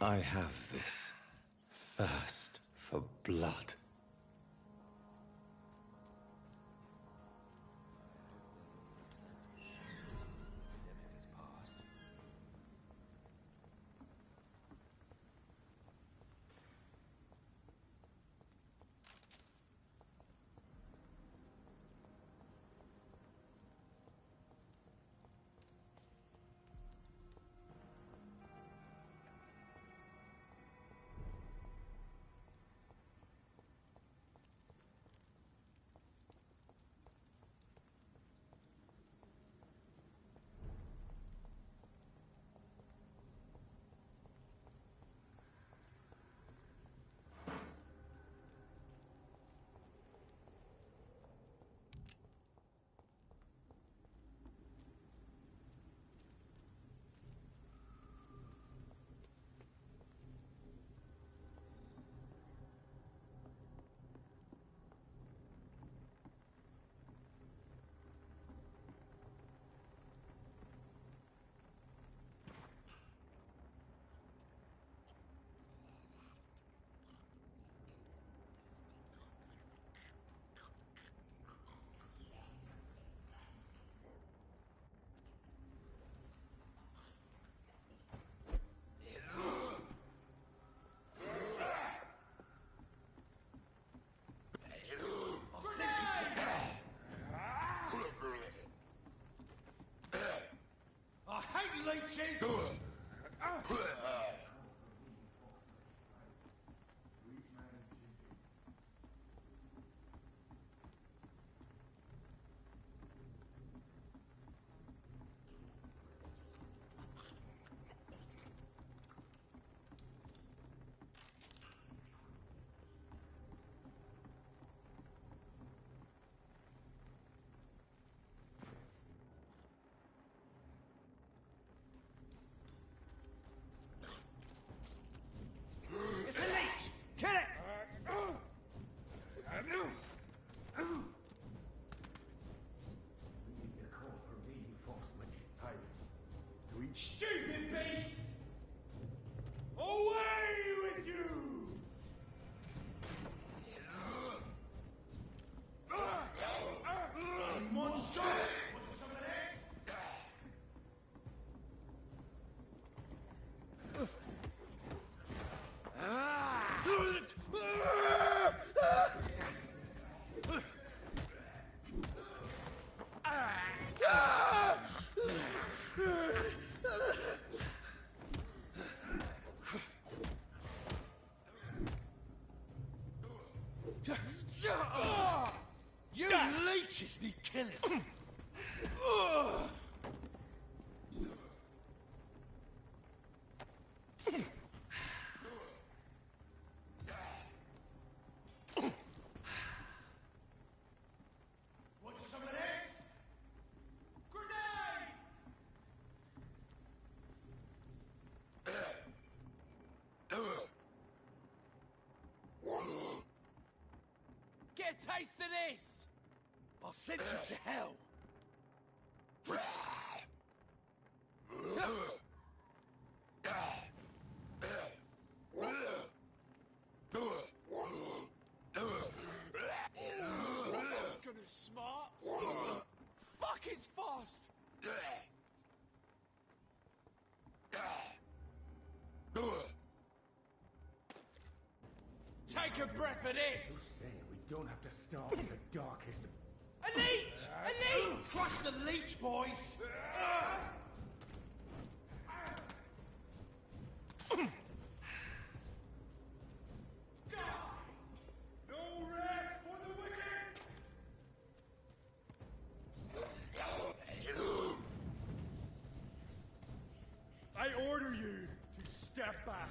I have this thirst for blood. It's a leech! Kill it! Stupid beast! Away with you! Monster! Want some of that? You leeches need killing. Want some of that? Grenade! Get a taste of this! I'll send you to hell. That's gonna smart. Fuck, it's fast! Take a breath of this! We don't have to start with the darkest. A leech! A leech! Crush the leech, boys. Die! No rest for the wicked! I order you to step back.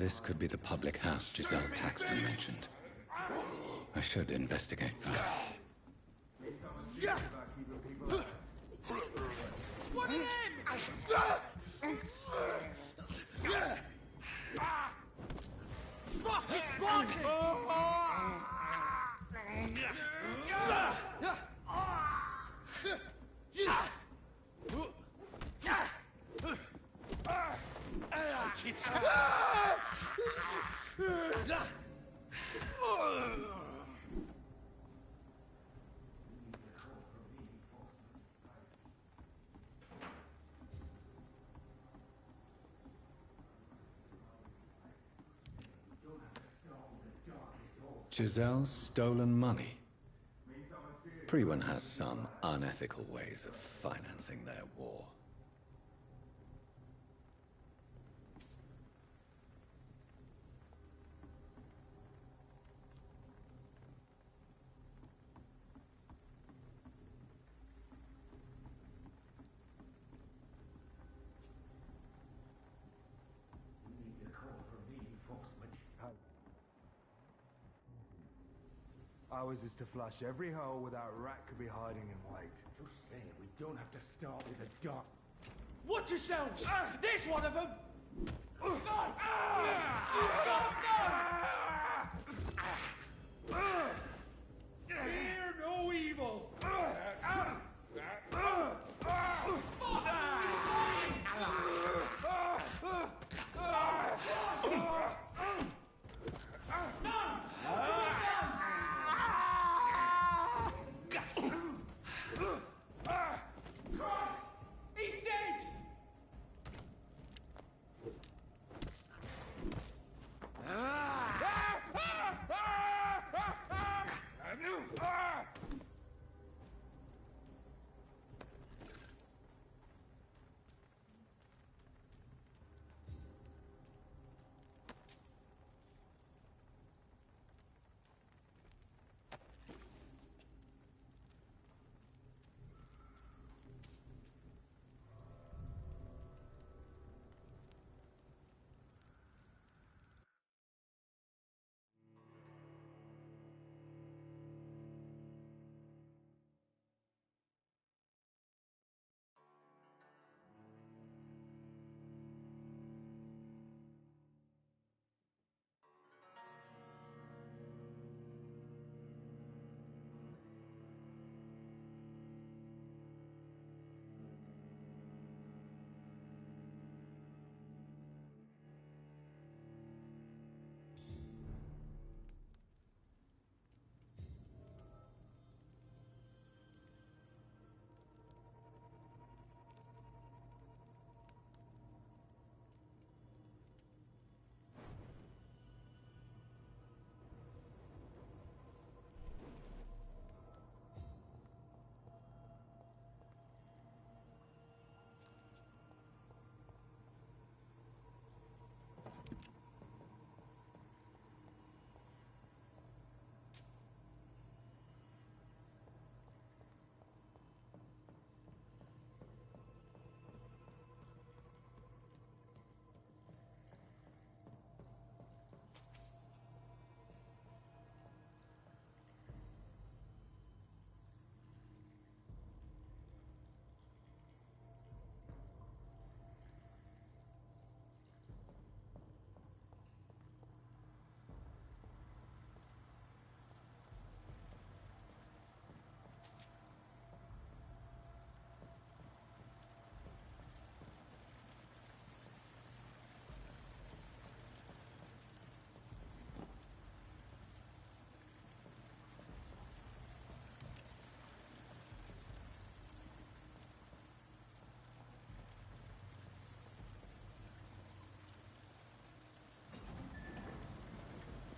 This could be the public house Giselle Paxton mentioned. I should investigate first. One of them! Fuck, it's Spartan! Giselle's stolen money. Prewen has some unethical ways of financing their war. Ours is to flush every hole where that rat could be hiding in wait. Just say it, we don't have to start with a dark. Watch yourselves! There's one of them! No! Fear no evil!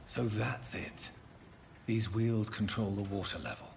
So that's it. These wheels control the water level.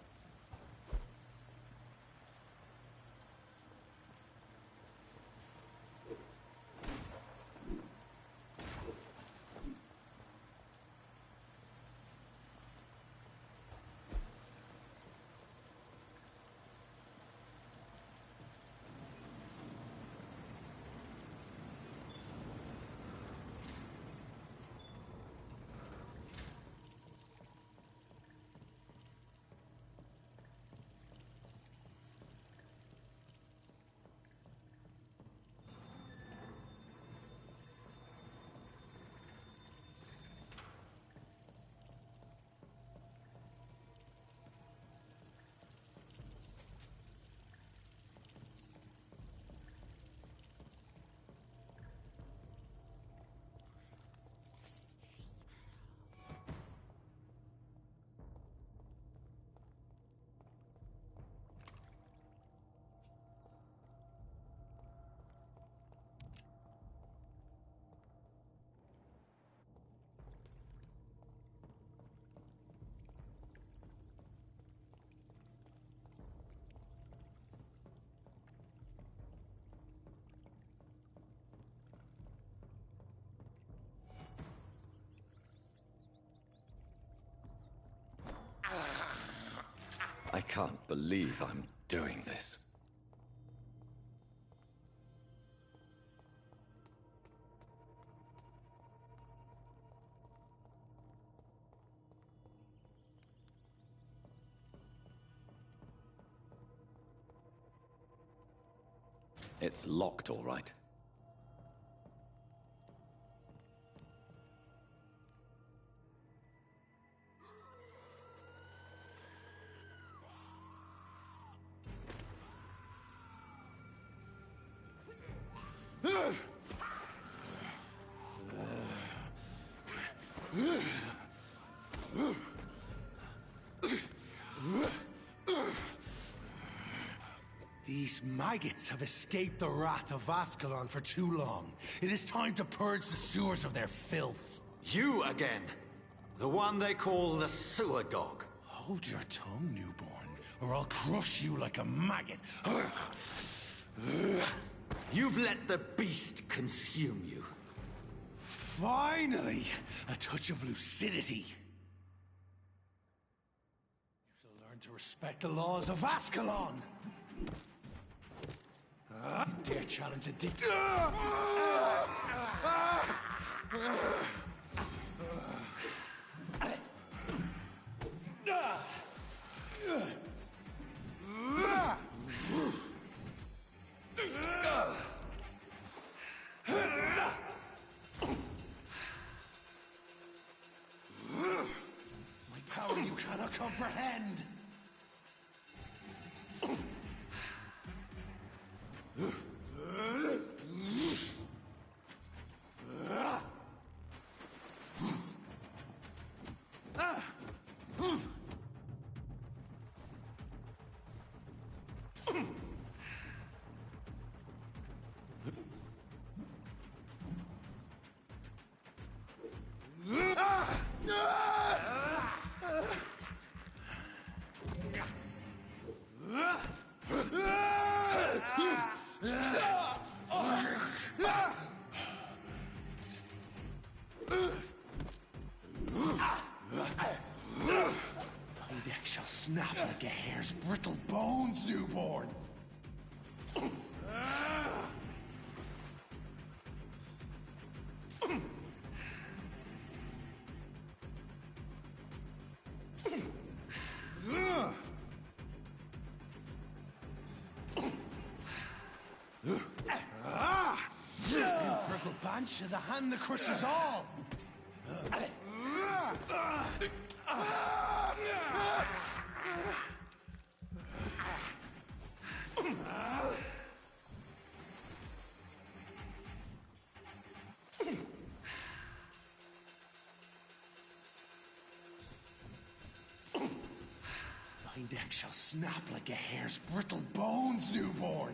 I can't believe I'm doing this. It's locked, all right. These maggots have escaped the wrath of Ascalon for too long. It is time to purge the sewers of their filth. You again! The one they call the sewer dog. Hold your tongue, newborn, or I'll crush you like a maggot. You've let the beast consume you. Finally, a touch of lucidity. You'll learn to respect the laws of Ascalon. Dare challenge a dick. My power you cannot comprehend. Snap like a hare's brittle bones, newborn! Purple Banshee, the hand that crushes all! Thy neck shall snap like a hare's brittle bones, newborn!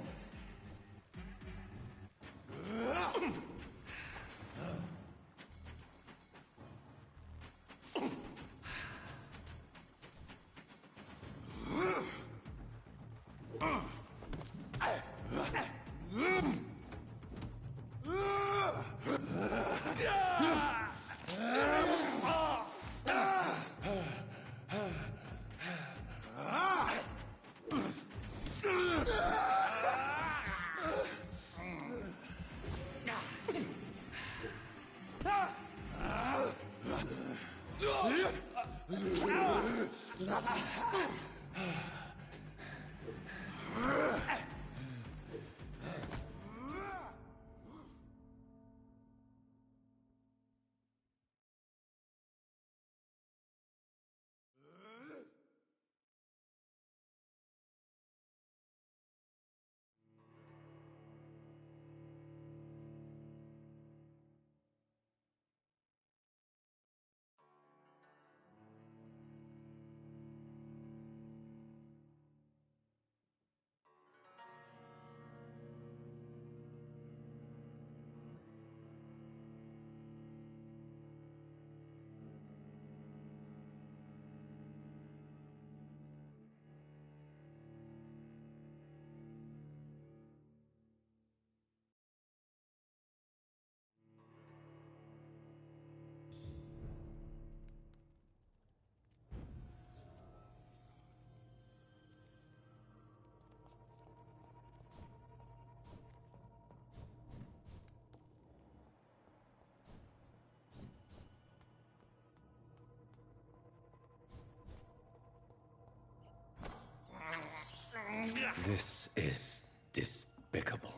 This is despicable.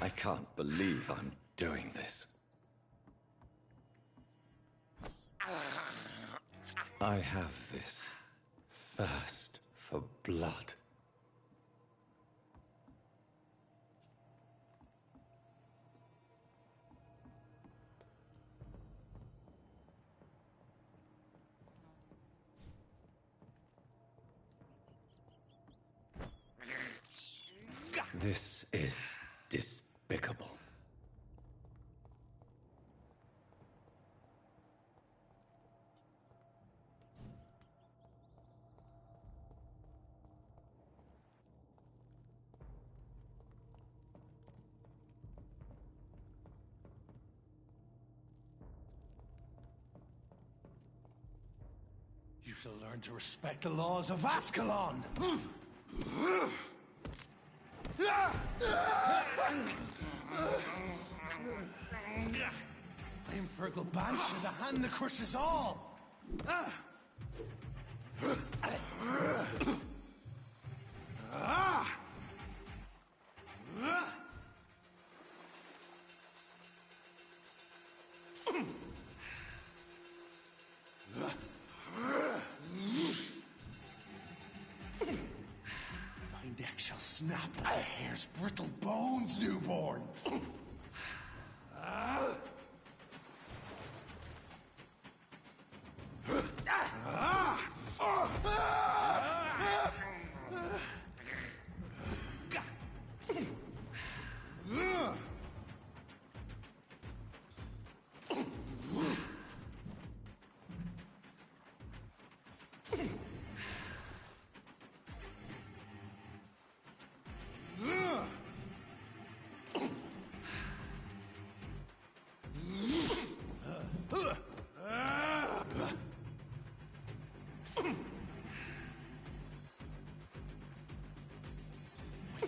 I can't believe I'm doing this. I have this thirst for blood. This is despicable. You shall learn to respect the laws of Ascalon! I am Fergal Banshee, the hand that crushes all! Thy neck shall snap like a hare's brittle bones, newborn!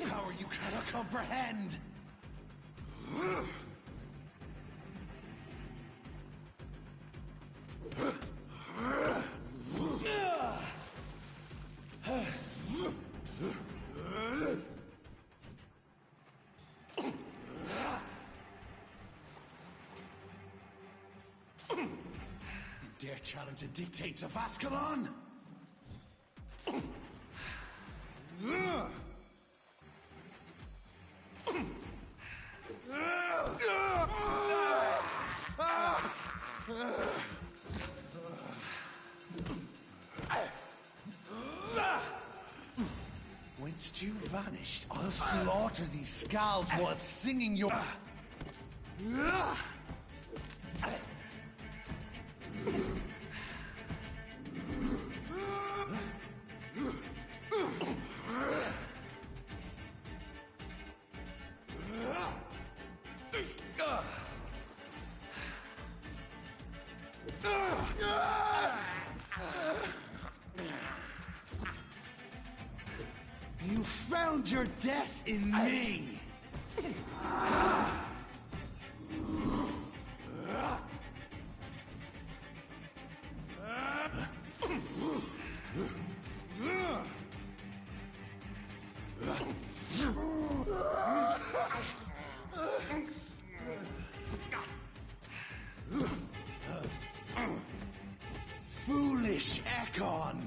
Power you cannot comprehend! You dare challenge the dictates of Ascalon? Whence you vanished, I'll slaughter these scalds while singing your... You found your death in me! Foolish Ekon!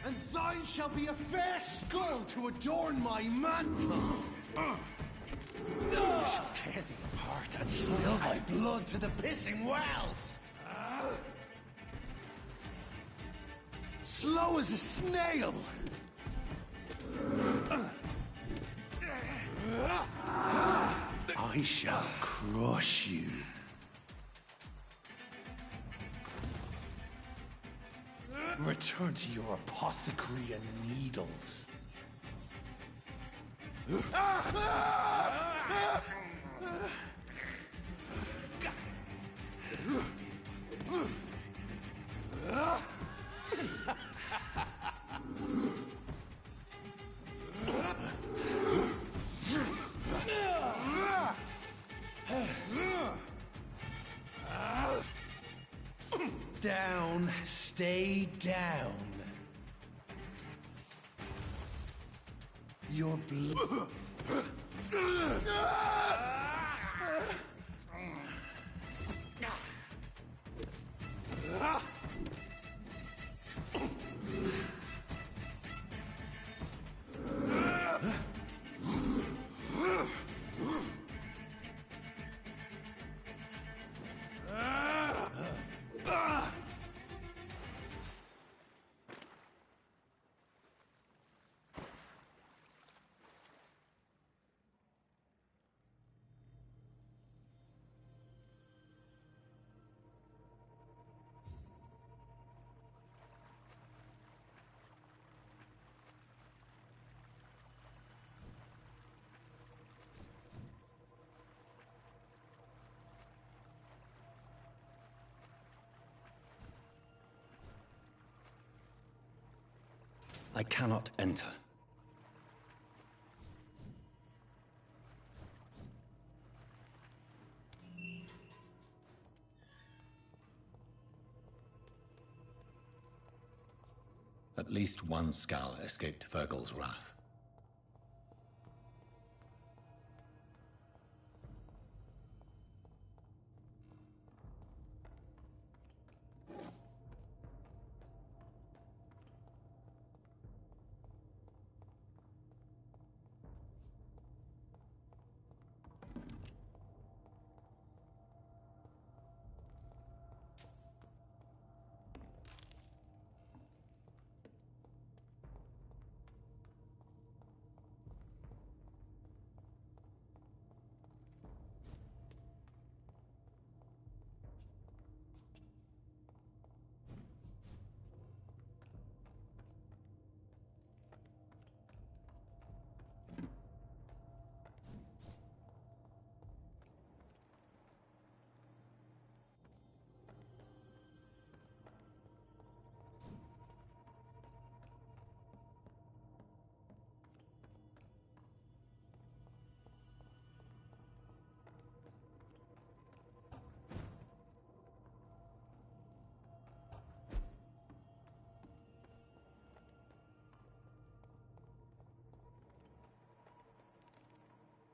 And thine shall be a fair skull to adorn my mantle! I shall tear thee apart and spill thy blood to the pissing wells! Slow as a snail! I shall crush you. Return to your apothecary and needles. Down, stay down. Your blood. I cannot enter. At least one Skal escaped Fergal's wrath.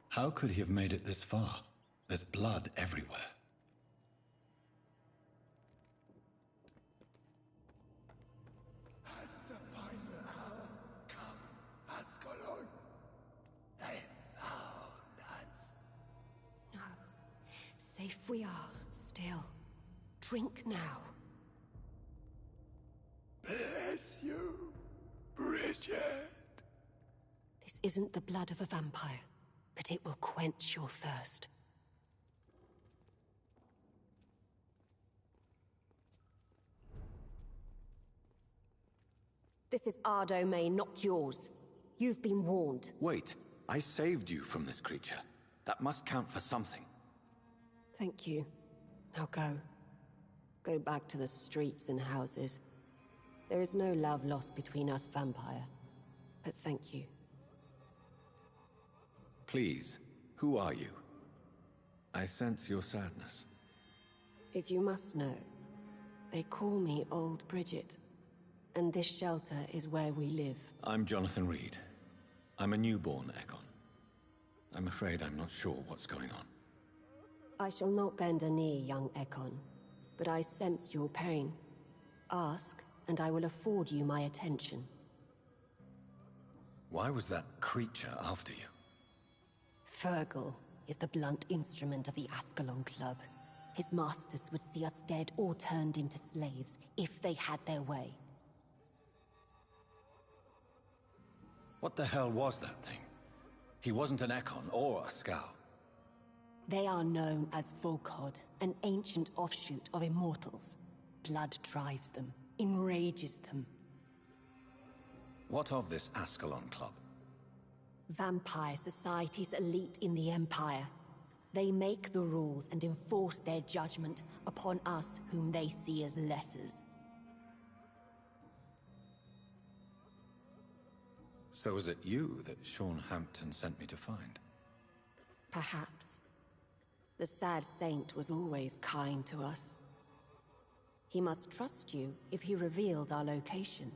How could he have made it this far? There's blood everywhere. Has the final hour come, Ascalon? They found us. No. Safe we are, still. Drink now. Bless you, Bridget. This isn't the blood of a vampire, but it will quench your thirst. This is our domain, not yours. You've been warned. Wait, I saved you from this creature. That must count for something. Thank you. Now go. Go back to the streets and houses. There is no love lost between us, vampire. But thank you. Please, who are you? I sense your sadness. If you must know, they call me Old Bridget. And this shelter is where we live. I'm Jonathan Reed. I'm a newborn Ekon. I'm afraid I'm not sure what's going on. I shall not bend a knee, young Ekon, but I sense your pain. Ask, and I will afford you my attention. Why was that creature after you? Fergal is the blunt instrument of the Ascalon Club. His masters would see us dead or turned into slaves, if they had their way. What the hell was that thing? He wasn't an Ekon or a Skal. They are known as Volkod, an ancient offshoot of immortals. Blood drives them, enrages them. What of this Ascalon Club? Vampire society's elite in the Empire. They make the rules and enforce their judgment upon us whom they see as lessers. So is it you that Sean Hampton sent me to find? Perhaps. The sad saint was always kind to us. He must trust you if he revealed our location.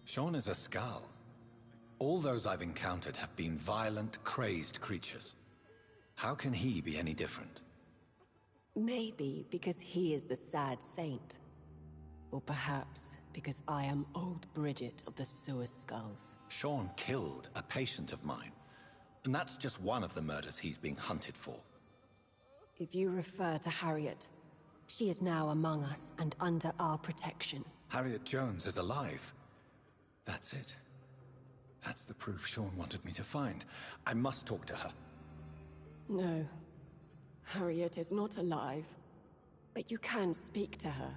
Sean is a Skull. All those I've encountered have been violent, crazed creatures. How can he be any different? Maybe because he is the sad saint. Or perhaps because I am old Bridget of the Sewer Skulls. Sean killed a patient of mine. And that's just one of the murders he's being hunted for. If you refer to Harriet, she is now among us and under our protection. Harriet Jones is alive. That's it. That's the proof Sean wanted me to find. I must talk to her. No. Harriet is not alive. But you can speak to her.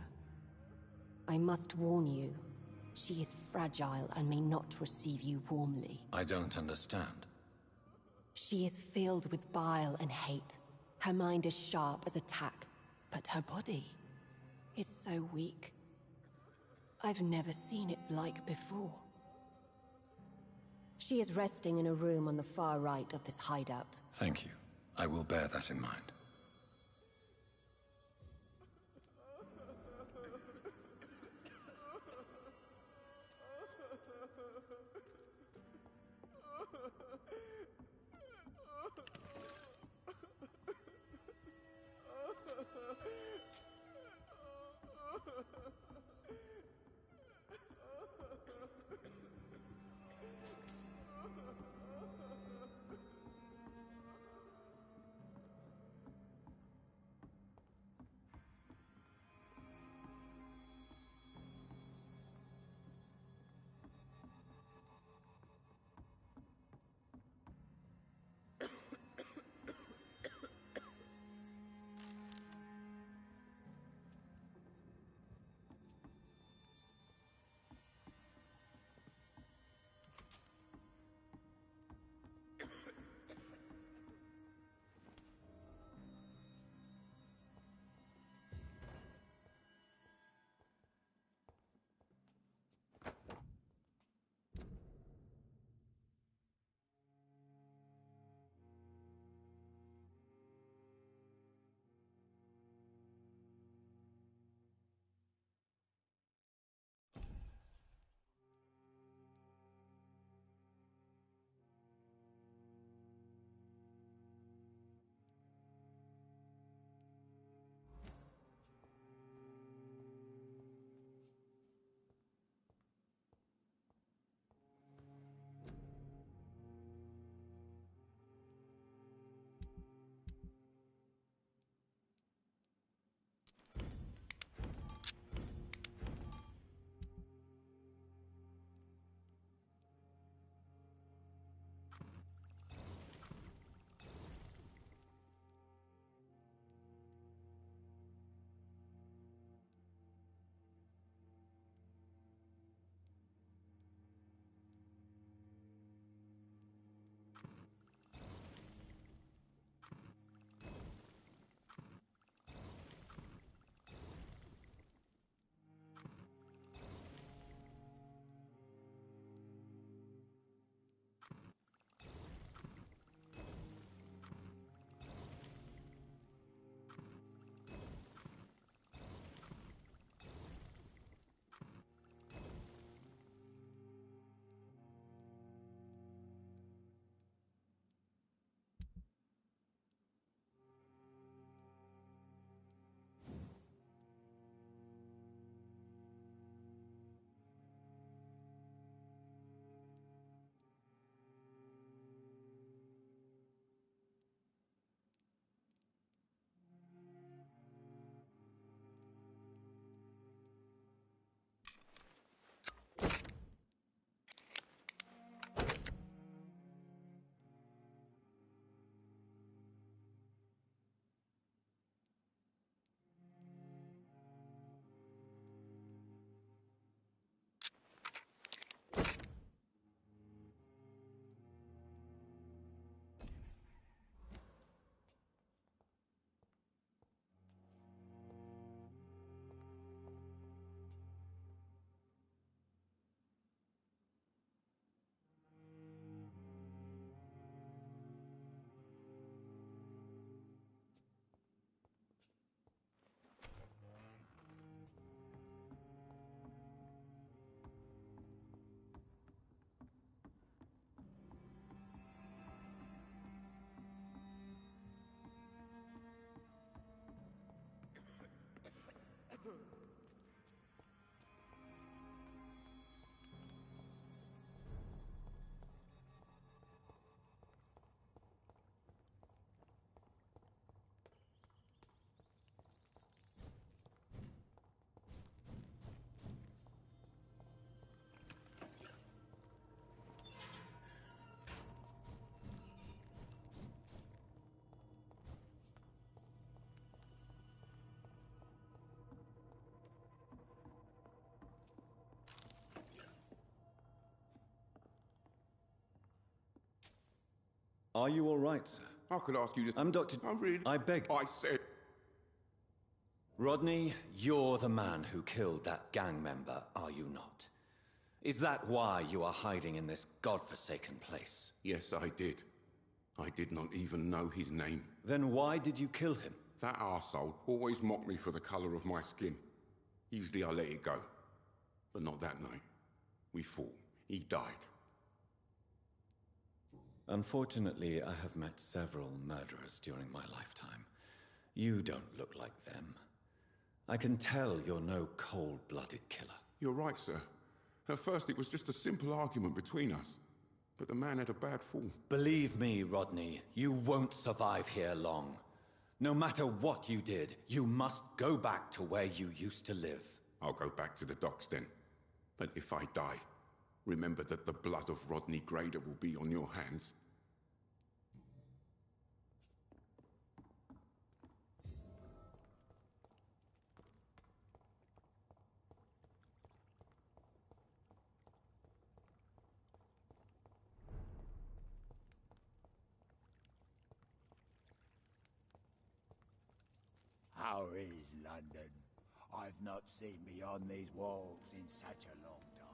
I must warn you. She is fragile and may not receive you warmly. I don't understand. She is filled with bile and hate. Her mind is sharp as a tack, but her body is so weak. I've never seen its like before. She is resting in a room on the far right of this hideout. Thank you. I will bear that in mind. Are you all right, sir? I could ask you to... I'm Dr. I'm really... I beg... I said... Rodney, you're the man who killed that gang member, are you not? Is that why you are hiding in this godforsaken place? Yes, I did. I did not even know his name. Then why did you kill him? That arsehole always mocked me for the colour of my skin. Usually I let it go. But not that night. We fought. He died. Unfortunately, I have met several murderers during my lifetime. You don't look like them. I can tell you're no cold-blooded killer. You're right, sir. At first it was just a simple argument between us. But the man had a bad fall. Believe me, Rodney, you won't survive here long. No matter what you did, you must go back to where you used to live. I'll go back to the docks then. But if I die, remember that the blood of Rodney Grader will be on your hands. How is London? I've not seen beyond these walls in such a long time.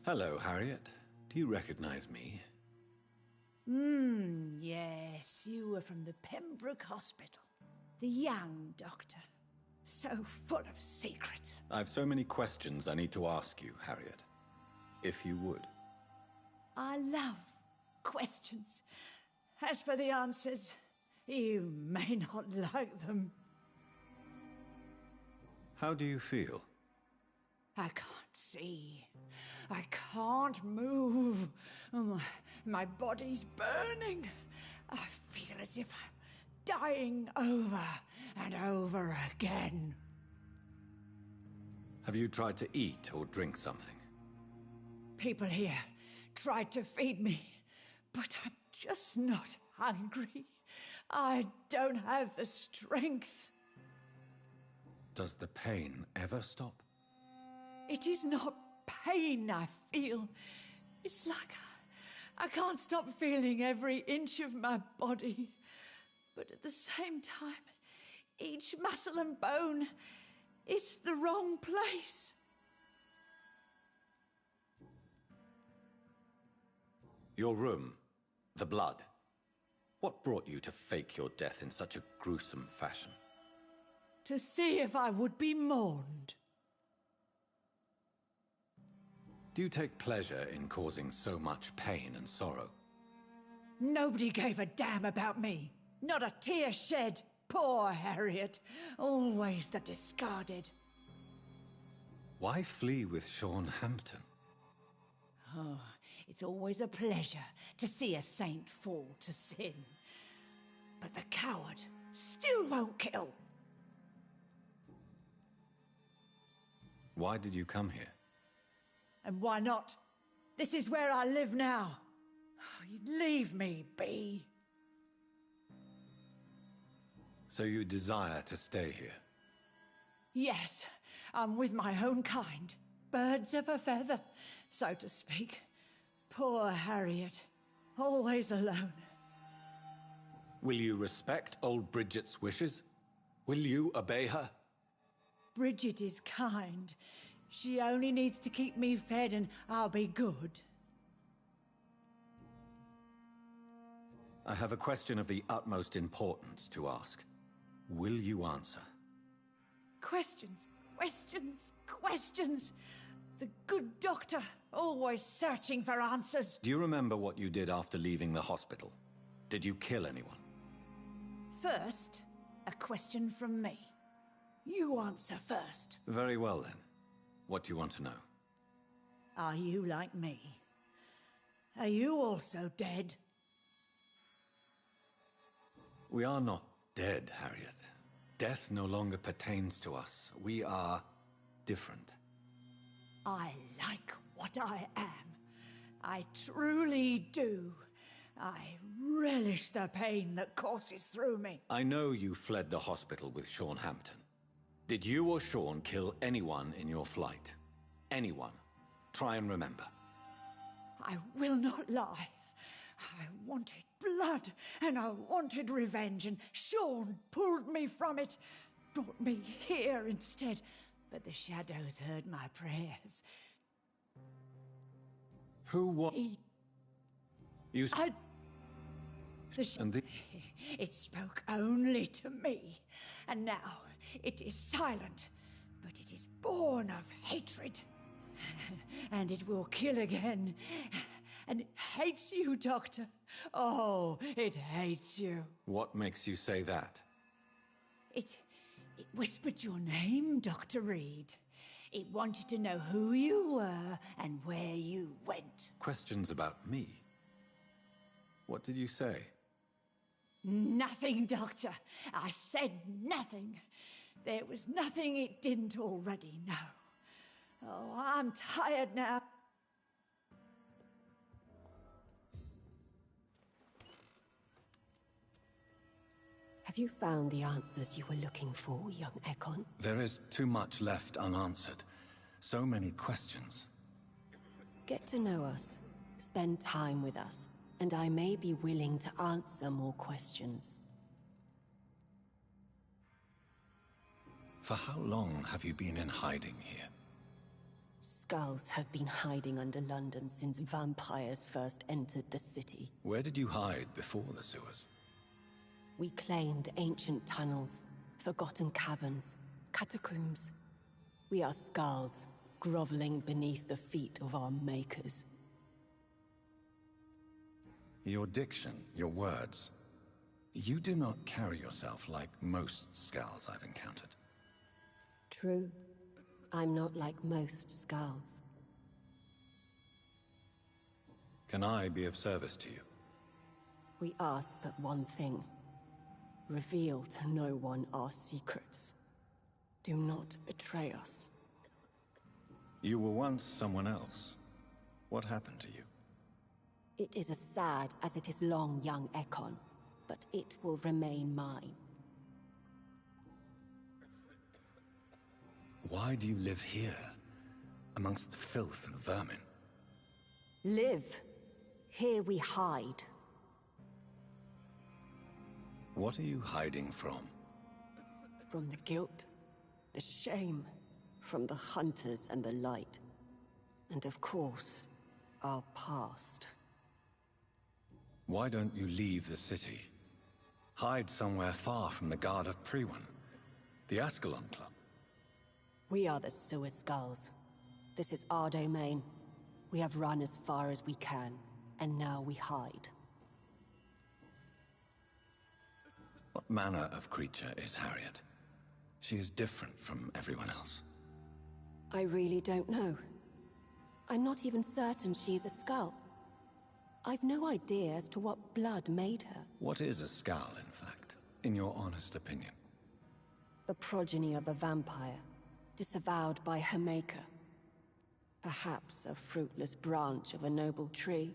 Hello, Harriet. Do you recognize me? Yes, you were from the Pembroke Hospital. The young doctor. So full of secrets. I've so many questions I need to ask you, Harriet. If you would. I love questions. As for the answers, you may not like them. How do you feel? I can't see. I can't move. My body's burning. I feel as if I'm dying over and over again. Have you tried to eat or drink something? People here tried to feed me, but I'm just not hungry. I don't have the strength. Does the pain ever stop? It is not pain I feel. It's like I can't stop feeling every inch of my body. But at the same time, each muscle and bone is the wrong place. Your room, the blood. What brought you to fake your death in such a gruesome fashion? To see if I would be mourned. Do you take pleasure in causing so much pain and sorrow? Nobody gave a damn about me. Not a tear shed. Poor Harriet. Always the discarded. Why flee with Sean Hampton? Oh, it's always a pleasure to see a saint fall to sin. But the coward still won't kill. Why did you come here? And why not? This is where I live now. Leave me be. So you desire to stay here? Yes, I'm with my own kind. Birds of a feather, so to speak. Poor Harriet, always alone. Will you respect old Bridget's wishes? Will you obey her? Bridget is kind. She only needs to keep me fed and I'll be good. I have a question of the utmost importance to ask. Will you answer? Questions, questions, questions. The good doctor, always searching for answers. Do you remember what you did after leaving the hospital? Did you kill anyone? First, a question from me. You answer first. Very well then. What do you want to know? Are you like me? Are you also dead? We are not dead, Harriet. Death no longer pertains to us. We are different. I like what I am. I truly do. I relish the pain that courses through me. I know you fled the hospital with Sean Hampton. Did you or Sean kill anyone in your flight? Anyone? Try and remember. I will not lie. I wanted blood, and I wanted revenge, and Sean pulled me from it, brought me here instead. But the shadows heard my prayers. Who was... You... It spoke only to me, and now it is silent, but it is born of hatred. And it will kill again. And it hates you, Doctor. Oh, it hates you. What makes you say that? It whispered your name, Dr. Reed. It wanted to know who you were and where you went. Questions about me? What did you say? Nothing, Doctor. I said nothing. There was nothing it didn't already know. Oh, I'm tired now. Have you found the answers you were looking for, young Ekon? There is too much left unanswered. So many questions. Get to know us. Spend time with us. And I may be willing to answer more questions. For how long have you been in hiding here? Skulls have been hiding under London since vampires first entered the city. Where did you hide before the sewers? We claimed ancient tunnels, forgotten caverns, catacombs. We are skulls, groveling beneath the feet of our makers. Your diction, your words. You do not carry yourself like most skulls I've encountered. True. I'm not like most skulls. Can I be of service to you? We ask but one thing. Reveal to no one our secrets. Do not betray us. You were once someone else. What happened to you? It is as sad as it is long, young Ekon, but it will remain mine. Why do you live here, amongst the filth and vermin? Live. Here we hide. What are you hiding from? From the guilt, the shame, from the hunters and the light. And of course, our past. Why don't you leave the city? Hide somewhere far from the Guard of Priwen, the Ascalon Club. We are the Sewer Skulls. This is our domain. We have run as far as we can, and now we hide. What manner of creature is Harriet? She is different from everyone else. I really don't know. I'm not even certain she's a skull. I've no idea as to what blood made her. What is a skull, in fact, in your honest opinion? The progeny of a vampire. disavowed by her maker. Perhaps a fruitless branch of a noble tree.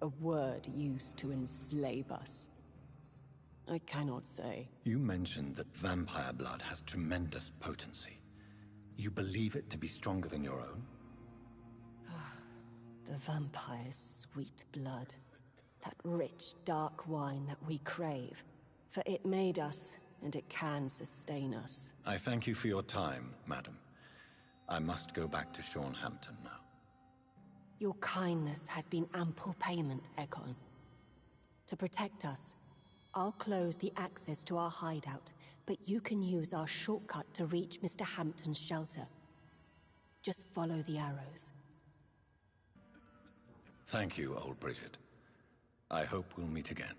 A word used to enslave us. I cannot say. You mentioned that vampire blood has tremendous potency. You believe it to be stronger than your own? The vampire's sweet blood. That rich, dark wine that we crave. For it made us, and it can sustain us. I thank you for your time, madam. I must go back to Hampton now. Your kindness has been ample payment, Egon. To protect us, I'll close the access to our hideout, but you can use our shortcut to reach Mr. Hampton's shelter. Just follow the arrows. Thank you, old Bridget. I hope we'll meet again.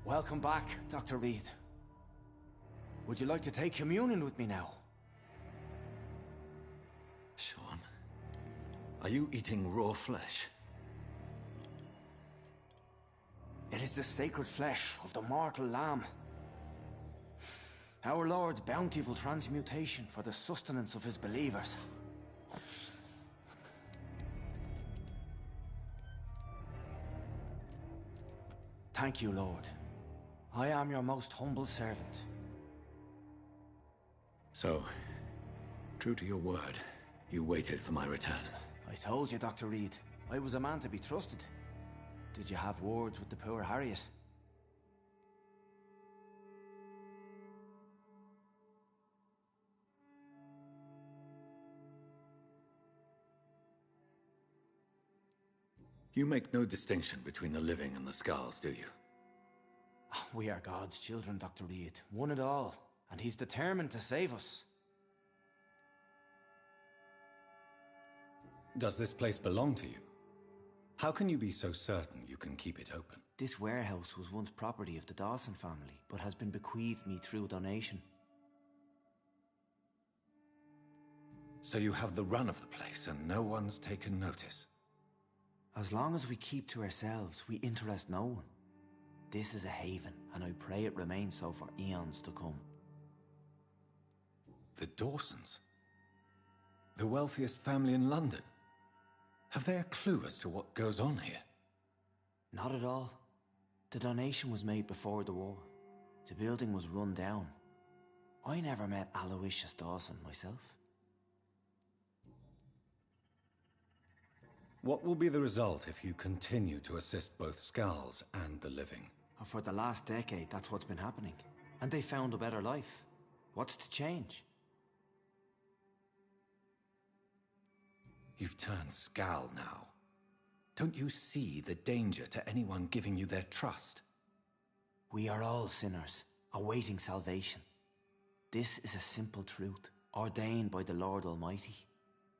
Welcome back, Dr. Reed. Would you like to take communion with me now? Sean, are you eating raw flesh? It is the sacred flesh of the mortal lamb. Our Lord's bountiful transmutation for the sustenance of his believers. Thank you, Lord. I am your most humble servant. So, true to your word, you waited for my return. I told you, Dr. Reed, I was a man to be trusted. Did you have words with the poor Harriet? You make no distinction between the living and the skulls, do you? We are God's children, Dr. Reed, one and all, and he's determined to save us. Does this place belong to you? How can you be so certain you can keep it open? This warehouse was once property of the Dawson family, but has been bequeathed me through donation. So you have the run of the place and no one's taken notice? As long as we keep to ourselves, we interest no one. This is a haven, and I pray it remains so for eons to come. The Dawsons? The wealthiest family in London? Have they a clue as to what goes on here? Not at all. The donation was made before the war. The building was run down. I never met Aloysius Dawson myself. What will be the result if you continue to assist both Skulls and the living? For the last decade, that's what's been happening. And they found a better life. What's to change? You've turned Skull now. Don't you see the danger to anyone giving you their trust? We are all sinners, awaiting salvation. This is a simple truth, ordained by the Lord Almighty.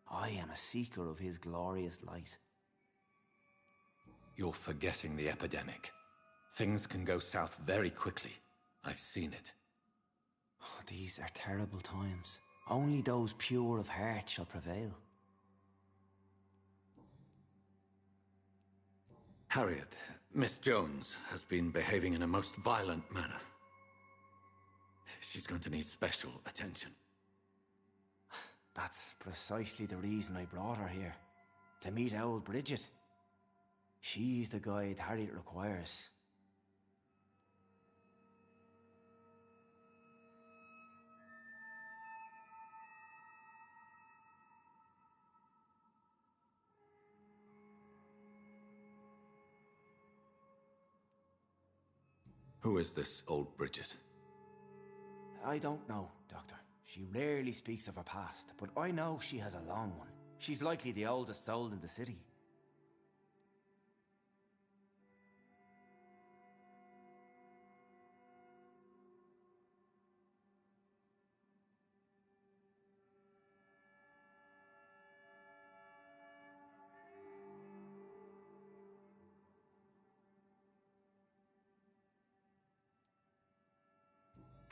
I am a seeker of his glorious light. You're forgetting the epidemic. Things can go south very quickly. I've seen it. Oh, these are terrible times. Only those pure of heart shall prevail. Harriet, Miss Jones, has been behaving in a most violent manner. She's going to need special attention. That's precisely the reason I brought her here. To meet old Bridget. She's the guide Harriet requires. Who is this old Bridget? I don't know, Doctor. She rarely speaks of her past, but I know she has a long one. She's likely the oldest soul in the city.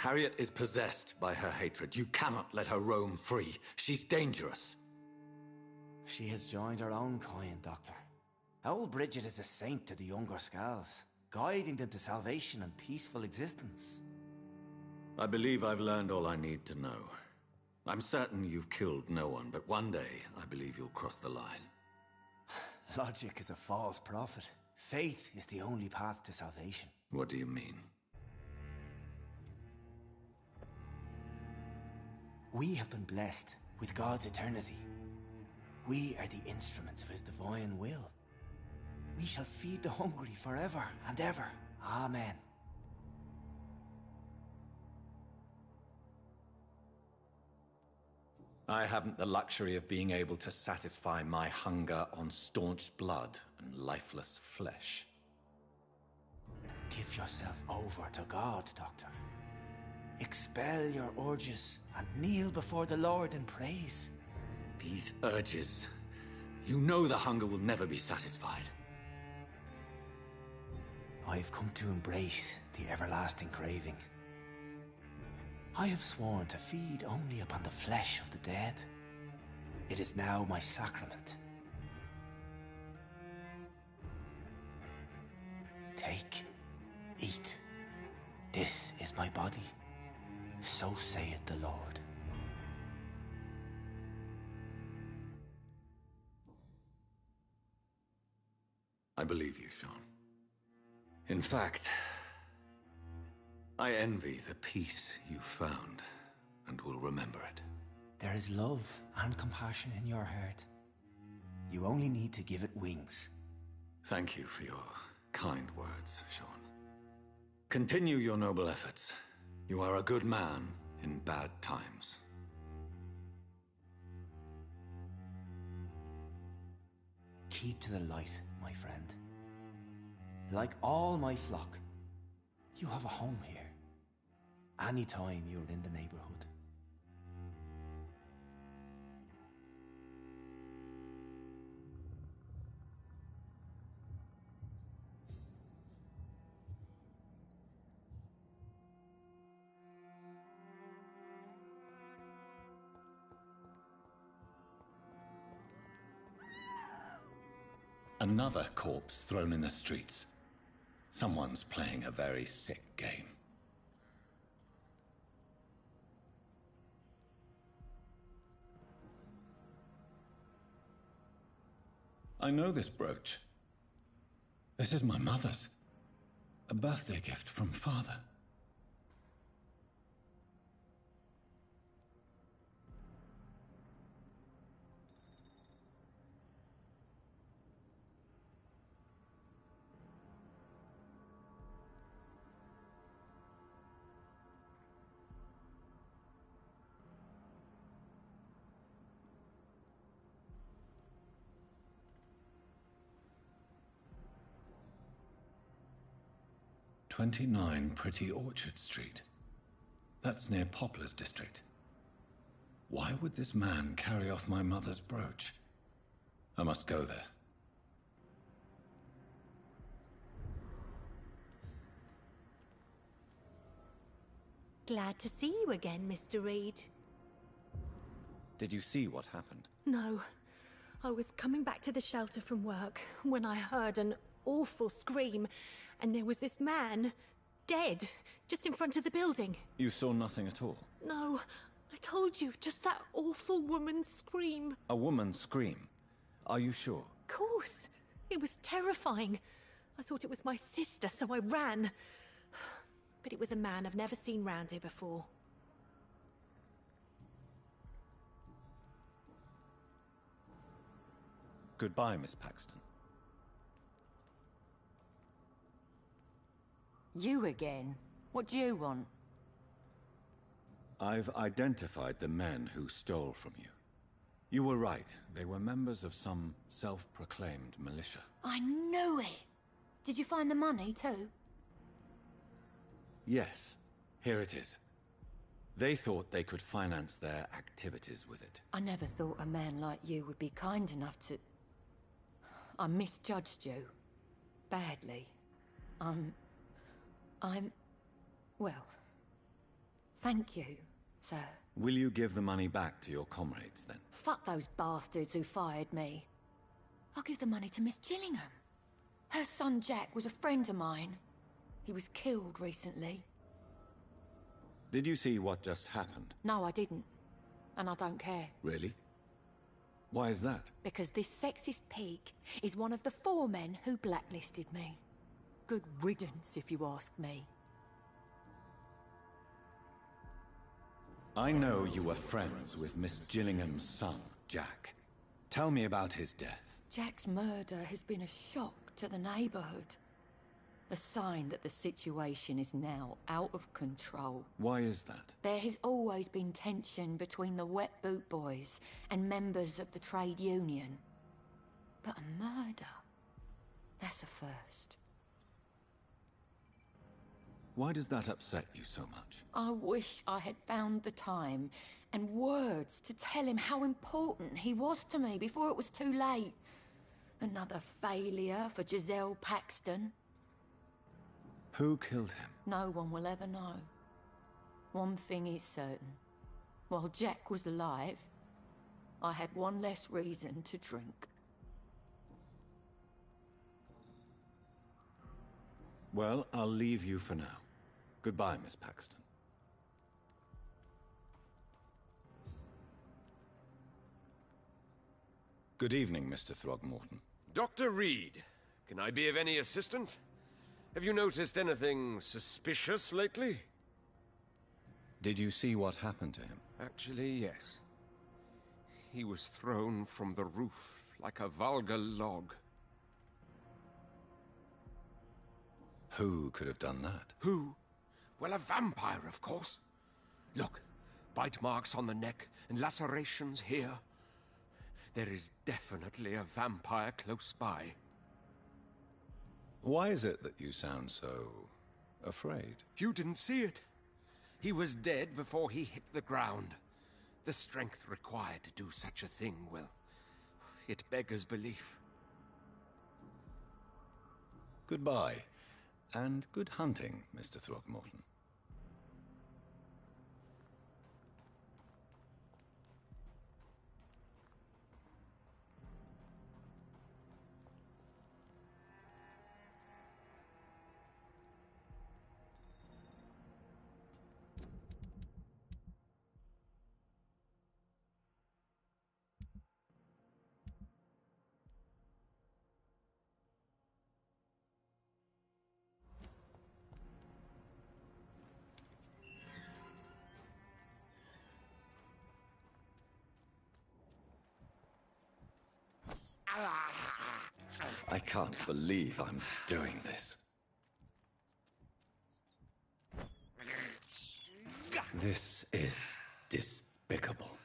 Harriet is possessed by her hatred. You cannot let her roam free. She's dangerous. She has joined her own kind, Doctor. Old Bridget is a saint to the younger Skulls, guiding them to salvation and peaceful existence. I believe I've learned all I need to know. I'm certain you've killed no one, but one day I believe you'll cross the line. Logic is a false prophet. Faith is the only path to salvation. What do you mean? We have been blessed with God's eternity. We are the instruments of his divine will. We shall feed the hungry forever and ever. Amen. I haven't the luxury of being able to satisfy my hunger on staunch blood and lifeless flesh. Give yourself over to God, Doctor. Expel your urges and kneel before the Lord in praise. These urges... You know the hunger will never be satisfied. I've come to embrace the everlasting craving. I have sworn to feed only upon the flesh of the dead. It is now my sacrament. Take, eat. This is my body. So saith the Lord. I believe you, Sean. In fact, I envy the peace you found, and will remember it. There is love and compassion in your heart. You only need to give it wings. Thank you for your kind words, Sean. Continue your noble efforts. You are a good man in bad times. Keep to the light, my friend. Like all my flock, you have a home here. Anytime you're in the neighborhood. Another corpse thrown in the streets. Someone's playing a very sick game. I know this brooch. This is my mother's. A birthday gift from father. "29 Pretty Orchard Street. That's near Poplar's district. Why would this man carry off my mother's brooch? I must go there." Glad to see you again, Mr. Reed. Did you see what happened? No. I was coming back to the shelter from work when I heard an awful scream, and there was this man, dead, just in front of the building. You saw nothing at all? No, I told you, just that awful woman's scream. A woman scream? Are you sure? Of course. It was terrifying. I thought it was my sister, so I ran. But it was a man I've never seen round here before. Goodbye, Miss Paxton. You again? What do you want? I've identified the men who stole from you. You were right. They were members of some self-proclaimed militia. I knew it! Did you find the money, too? Yes. Here it is. They thought they could finance their activities with it. I never thought a man like you would be kind enough to... I misjudged you. Badly. Well... Thank you, sir. Will you give the money back to your comrades, then? Fuck those bastards who fired me. I'll give the money to Miss Gillingham. Her son Jack was a friend of mine. He was killed recently. Did you see what just happened? No, I didn't. And I don't care. Really? Why is that? Because this sexist pig is one of the 4 men who blacklisted me. Good riddance, if you ask me. I know you were friends with Miss Gillingham's son, Jack. Tell me about his death. Jack's murder has been a shock to the neighborhood. A sign that the situation is now out of control. Why is that? There has always been tension between the Wet Boot Boys and members of the trade union. But a murder? That's a first. Why does that upset you so much? I wish I had found the time and words to tell him how important he was to me before it was too late. Another failure for Giselle Paxton. Who killed him? No one will ever know. One thing is certain. While Jack was alive, I had one less reason to drink. Well, I'll leave you for now. Goodbye, Miss Paxton. Good evening, Mr. Throgmorton. Dr. Reed, can I be of any assistance? Have you noticed anything suspicious lately? Did you see what happened to him? Actually, yes. He was thrown from the roof like a vulgar log. Who could have done that? Who? Well, a vampire, of course. Look, bite marks on the neck and lacerations here. There is definitely a vampire close by. Why is it that you sound so afraid? You didn't see it. He was dead before he hit the ground. The strength required to do such a thing, well, it beggars belief. Goodbye, and good hunting, Mr. Throgmorton. I can't believe I'm doing this. This is despicable.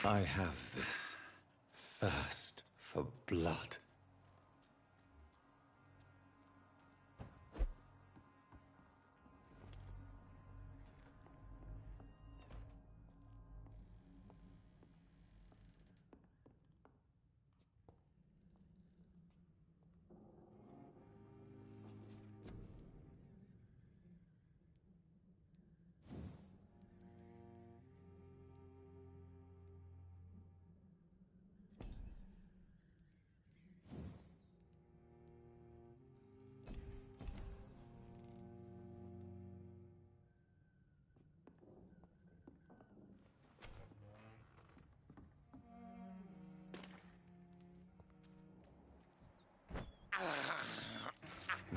I have this thirst for blood.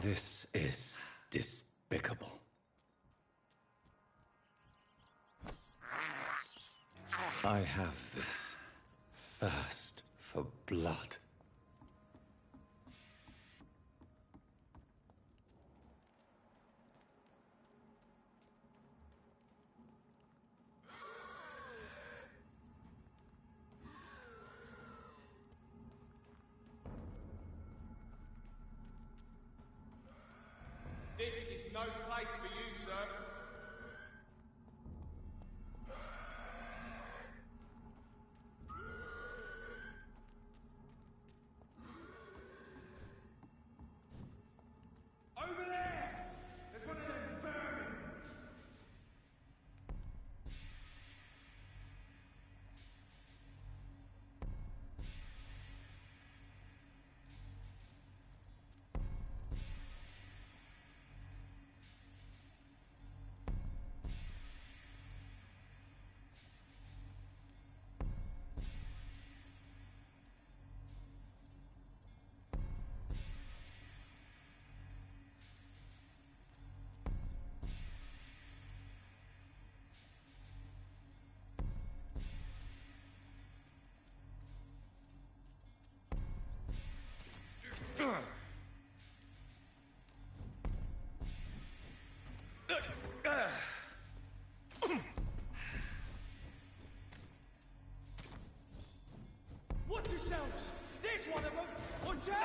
This is despicable. I have this thirst for blood. This is no place for you, sir. Over there! There's one of them vermin! Watch yourselves! There's one of them! Watch out!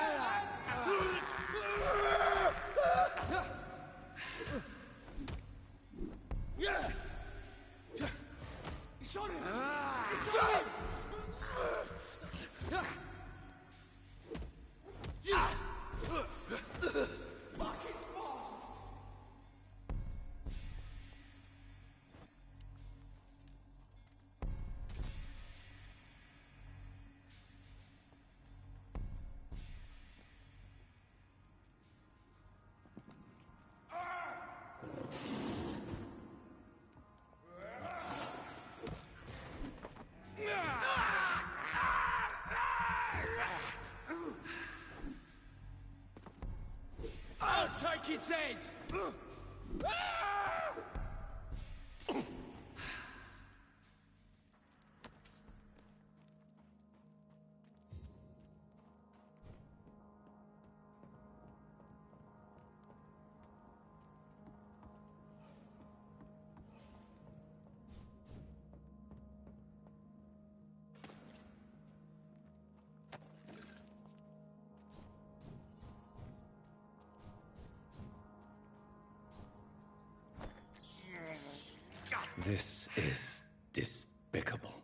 He shot him! He shot him! take its head! This is despicable.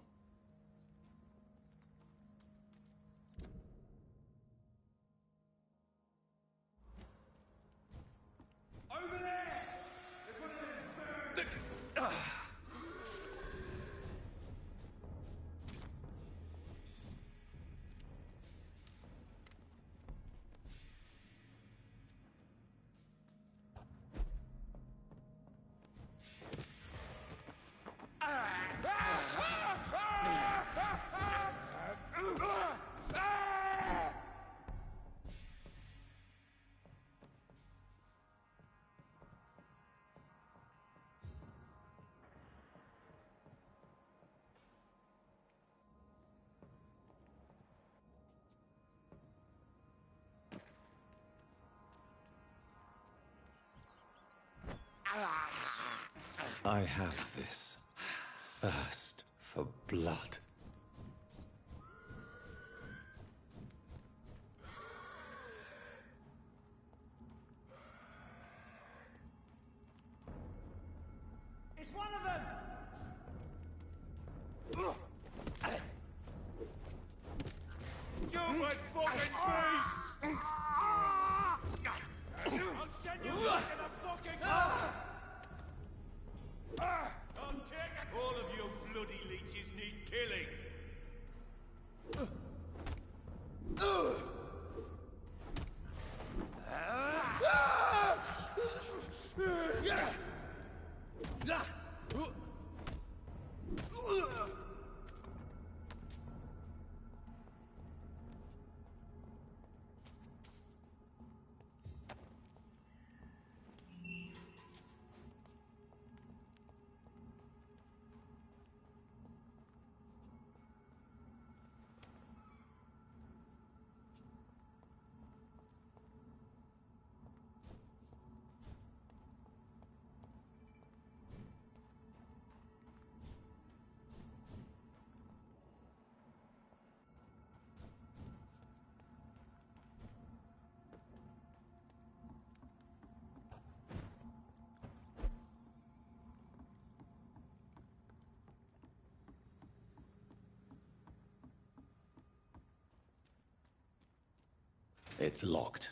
Over there! There's one of them. I have this thirst for blood. It's one of them! Stupid fucking beast! I'll send you back to the fucking... Don't take it! All of you bloody leeches need killing! It's locked.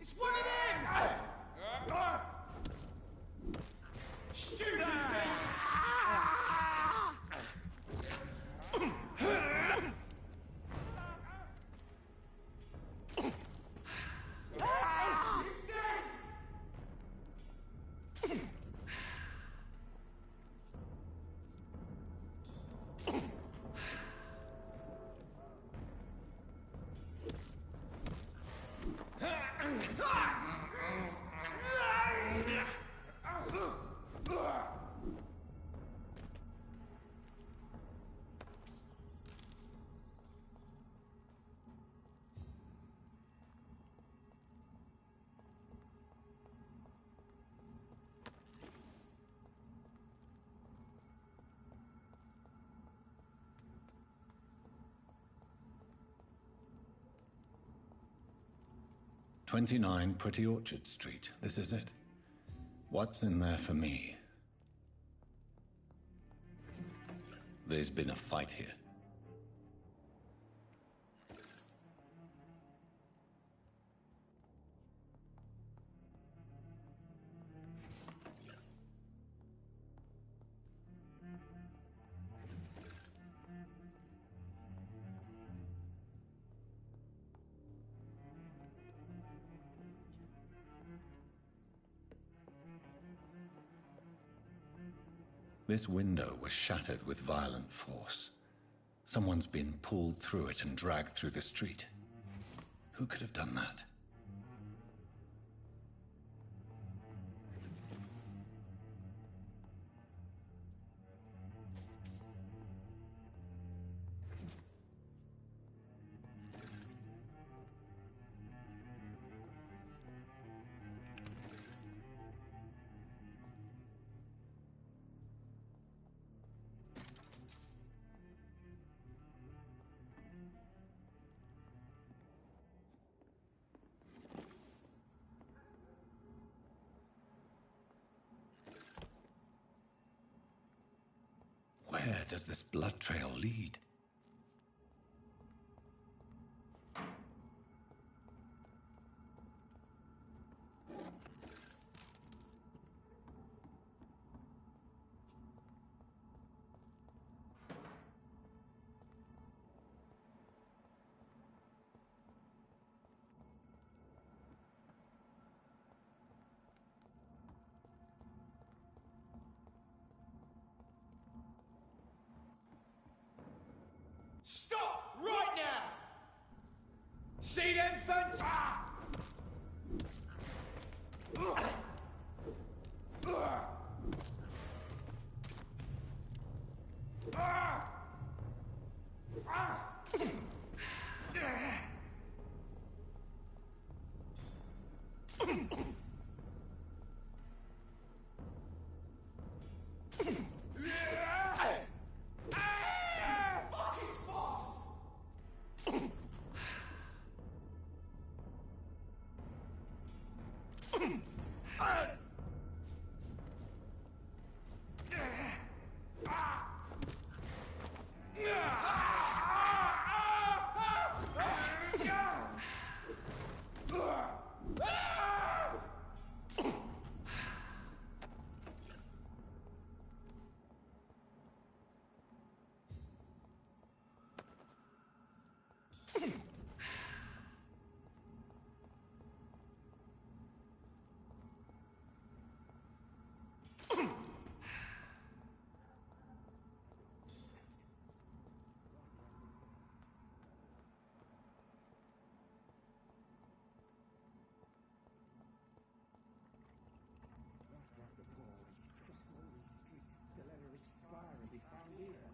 It's one of them! Stupid beast! He's dead! "29 Pretty Orchard Street. This is it. What's in there for me? There's been a fight here. This window was shattered with violent force. Someone's been pulled through it and dragged through the street. Who could have done that? Where does this blood trail lead? Stop! Right now! See them fence?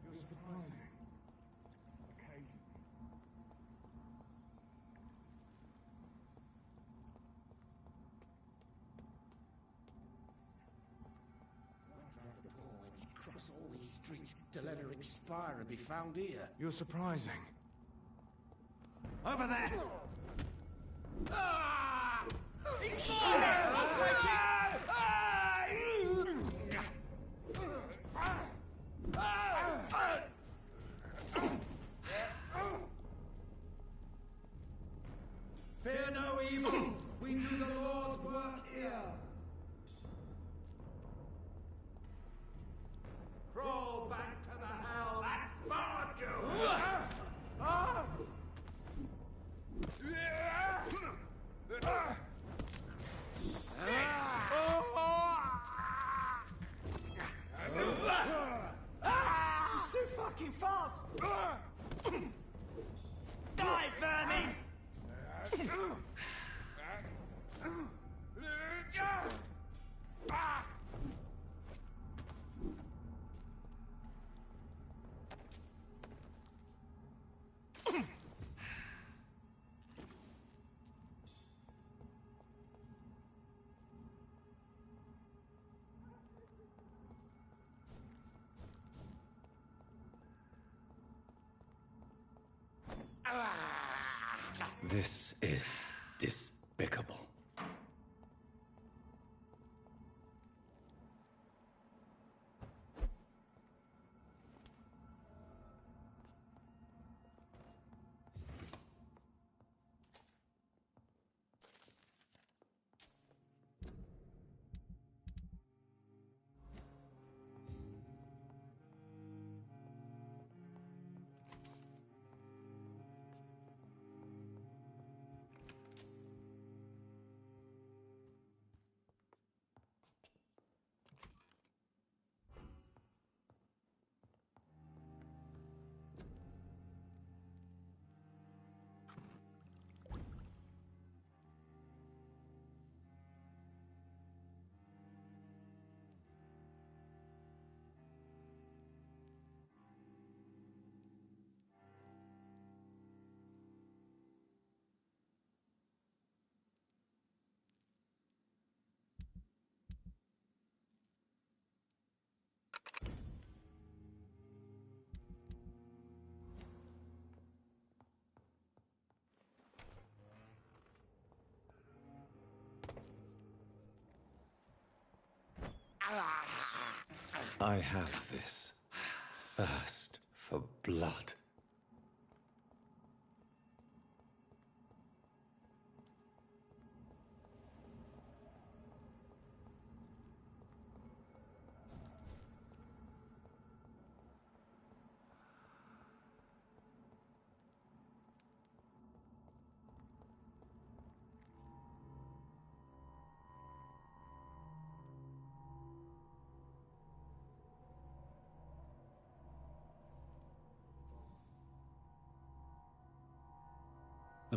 You're surprising. Occasionally. Cross all these streets to let her expire and be found here. You're surprising. Over there! Ah! He's mine! I'll take it! Fear no evil. We do the Lord's work here. Crawl back to the hell that spawned you! He's too fucking fast! Die, vermin! This is despicable. I have this thirst for blood.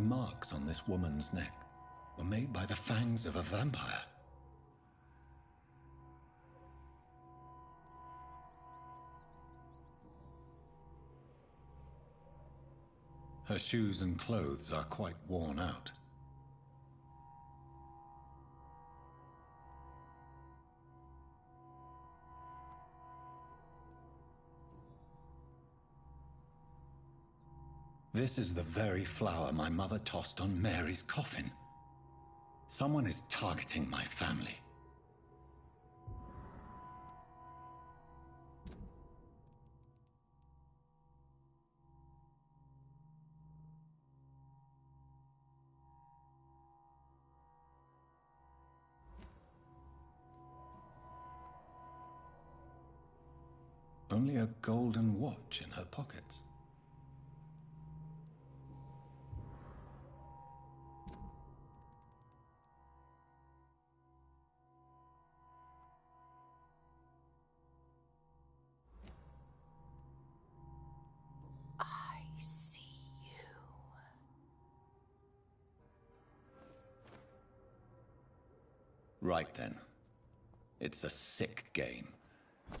The marks on this woman's neck were made by the fangs of a vampire. Her shoes and clothes are quite worn out. This is the very flower my mother tossed on Mary's coffin. Someone is targeting my family. Only a golden watch in her pockets. Right then. It's a sick game.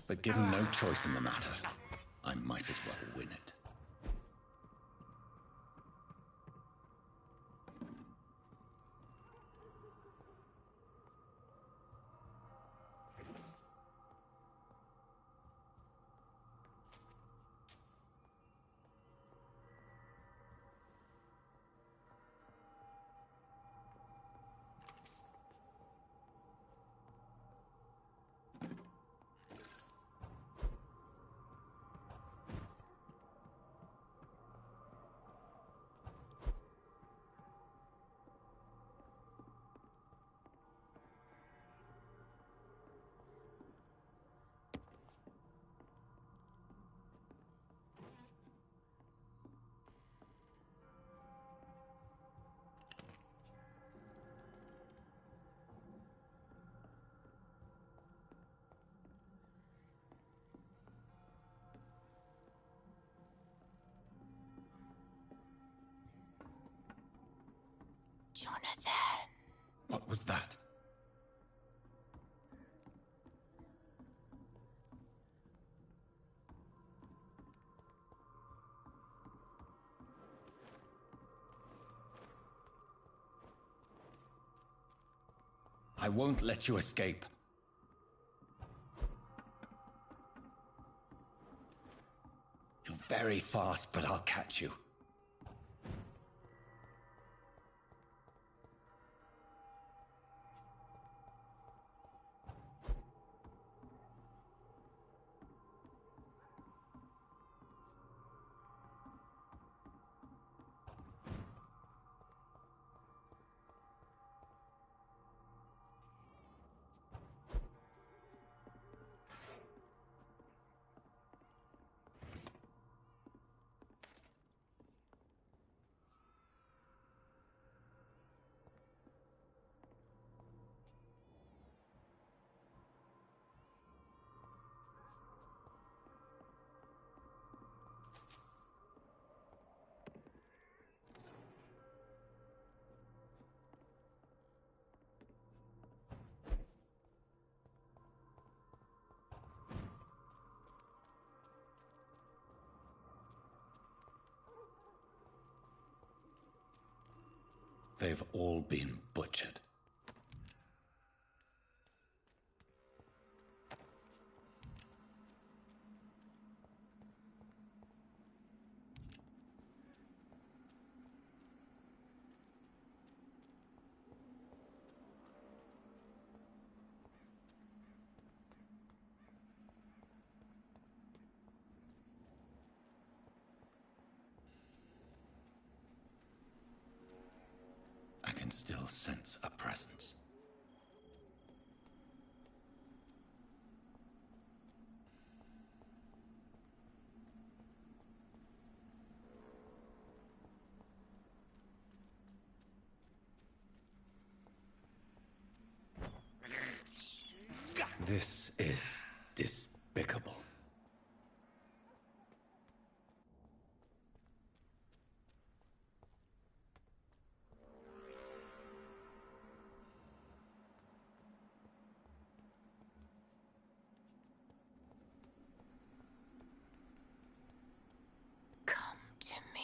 But given no choice in the matter, I might as well win it. Jonathan. What was that? I won't let you escape. You're very fast, but I'll catch you. They've all been butchered. sense a presence. This is despicable. Come to me.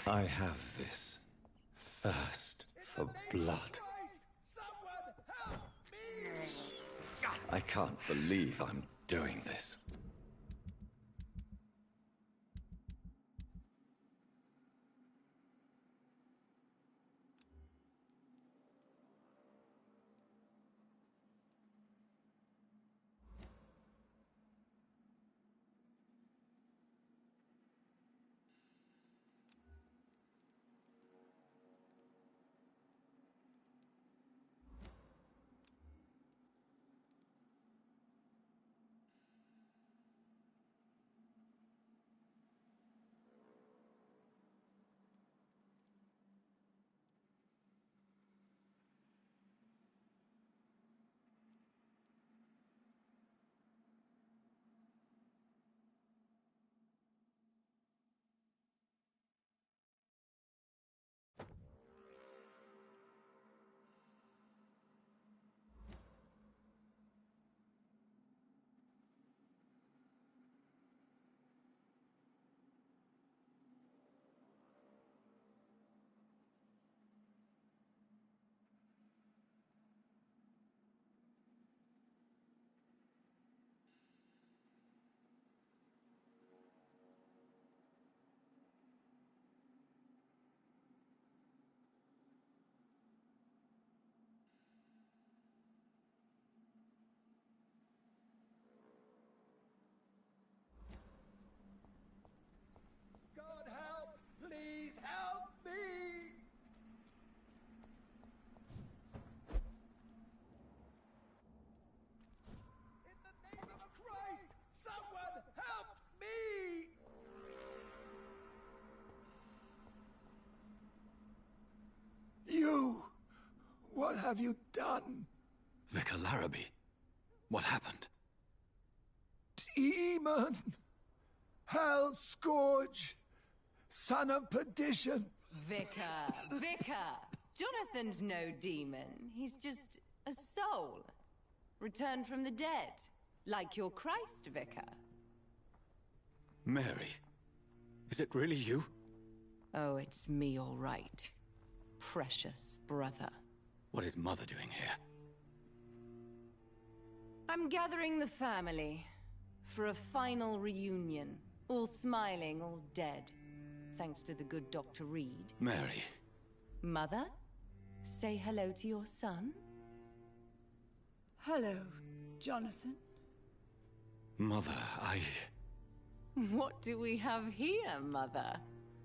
I have this thirst for blood. I can't believe I'm doing this. God help! Please help me! In the name of Christ, someone help me! You! What have you done? Vicar Larrabee, what happened? Demon! Hell scourge! Son of perdition! Vicar! Jonathan's no demon. He's just a soul. Returned from the dead. Like your Christ, Vicar. Mary, is it really you? Oh, it's me, all right. Precious brother. What is Mother doing here? I'm gathering the family for a final reunion. All smiling, all dead. Thanks to the good Dr. Reed. Mary. Mother, say hello to your son. Hello, Jonathan. Mother, What do we have here, Mother?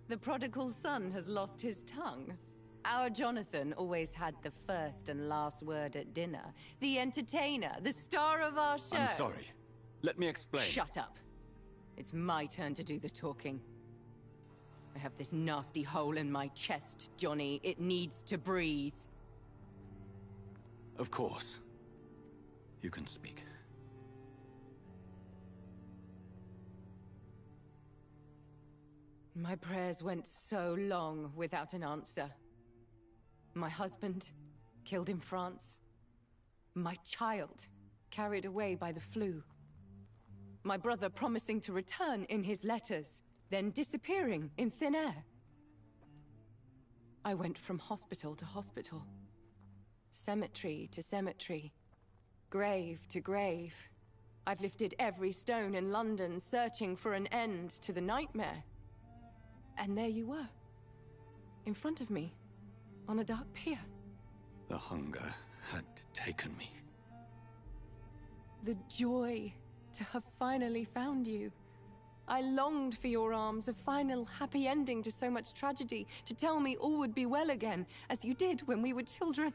The prodigal son has lost his tongue. Our Jonathan always had the first and last word at dinner. The entertainer, the star of our show. I'm sorry. Let me explain. Shut up. It's my turn to do the talking. I have this nasty hole in my chest, Johnny. It needs to breathe. Of course. You can speak. My prayers went so long without an answer. My husband, killed in France. My child, carried away by the flu. My brother promising to return in his letters, then disappearing in thin air. I went from hospital to hospital, cemetery to cemetery, grave to grave. I've lifted every stone in London, searching for an end to the nightmare. And there you were, in front of me, on a dark pier. The hunger had taken me. The joy to have finally found you. I longed for your arms, a final happy ending to so much tragedy, to tell me all would be well again, as you did when we were children.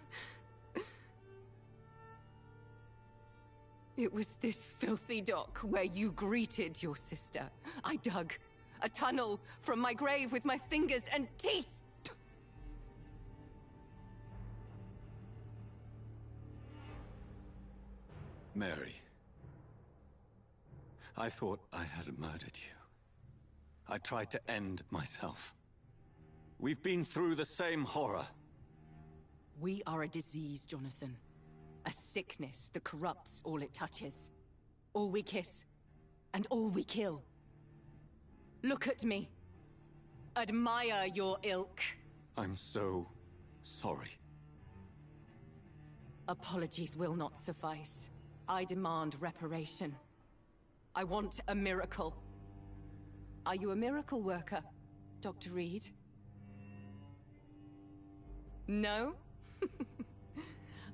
It was this filthy dock where you greeted your sister. I dug a tunnel from my grave with my fingers and teeth. Mary, I thought I had murdered you. I tried to end myself. We've been through the same horror. We are a disease, Jonathan. A sickness that corrupts all it touches. All we kiss, and all we kill. Look at me. Admire your ilk. I'm so sorry. Apologies will not suffice. I demand reparation. I want a miracle. Are you a miracle worker, Dr. Reed? No?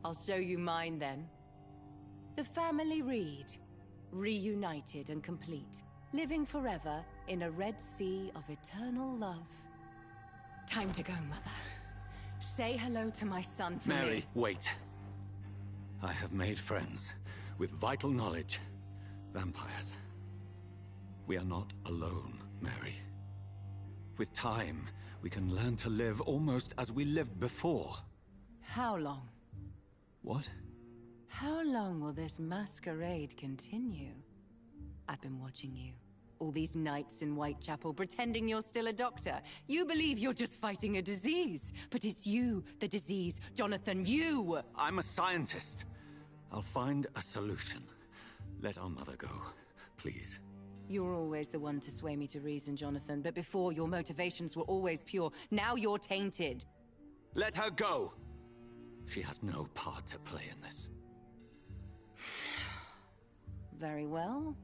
I'll show you mine then. The family Reed, reunited and complete, living forever in a red sea of eternal love. Time to go, Mother. Say hello to my son for me. Mary, wait. I have made friends with vital knowledge. Vampires. We are not alone, Mary. With time, we can learn to live almost as we lived before. How long? What? How long will this masquerade continue? I've been watching you. All these nights in Whitechapel, pretending you're still a doctor. You believe you're just fighting a disease. But it's you, the disease. Jonathan, you! I'm a scientist. I'll find a solution. Let our mother go, please. You're always the one to sway me to reason, Jonathan. But before, your motivations were always pure. Now you're tainted. Let her go! She has no part to play in this. Very well.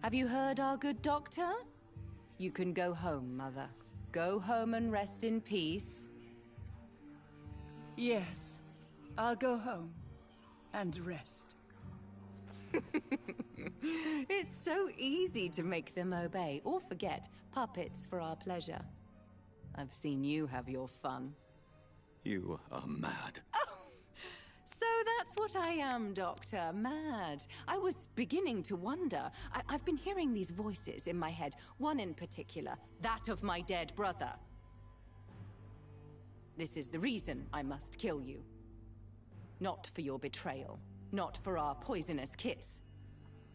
Have you heard our good doctor? You can go home, Mother. Go home and rest in peace. Yes, I'll go home and rest. It's so easy to make them obey or forget. Puppets for our pleasure. I've seen you have your fun. You are mad. Oh, so that's what I am, Doctor. Mad. I was beginning to wonder. I've been hearing these voices in my head. One in particular, that of my dead brother. This is the reason I must kill you. Not for your betrayal. Not for our poisonous kiss.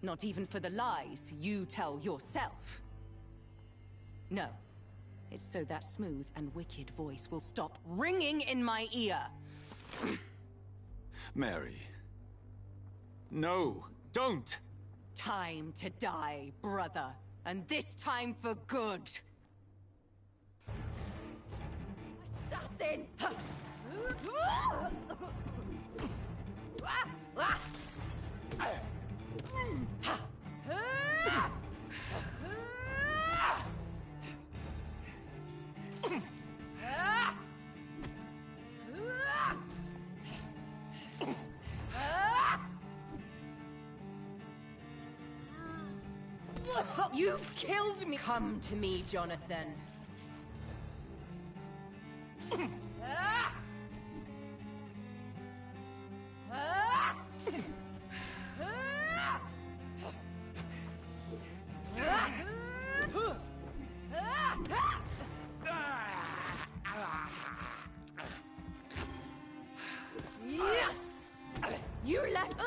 Not even for the lies you tell yourself. No. It's so that smooth and wicked voice will stop ringing in my ear. Mary. No, don't! Time to die, brother. And this time for good. Assassin! You've killed me! Come to me, Jonathan. You left...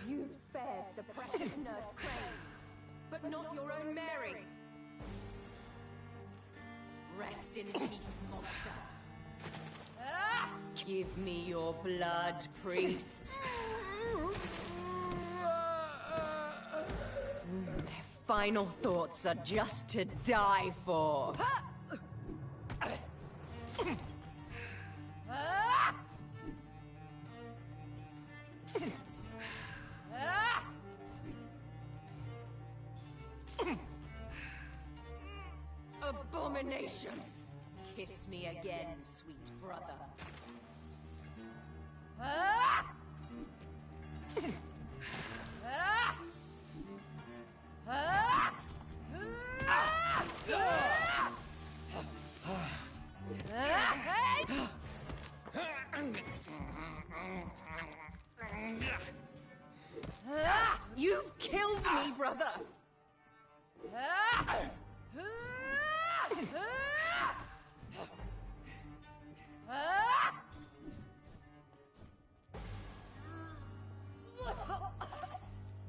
You spared the precious nurse Crane, but not Rest in peace, monster. Give me your blood, priest. Their final thoughts are just to die for. Abomination! Kiss me again, sweet brother. You've killed me, brother!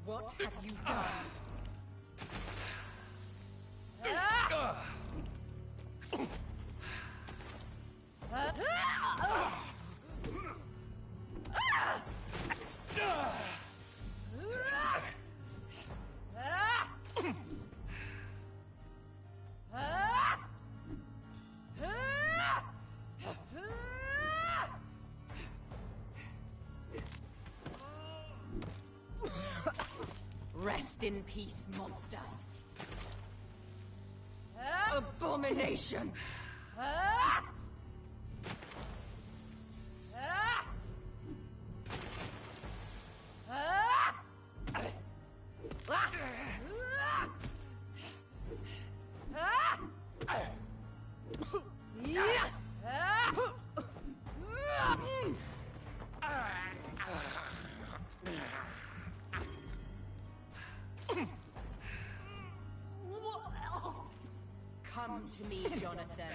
What have you done? Rest in peace, monster. Abomination! Come to me, Jonathan.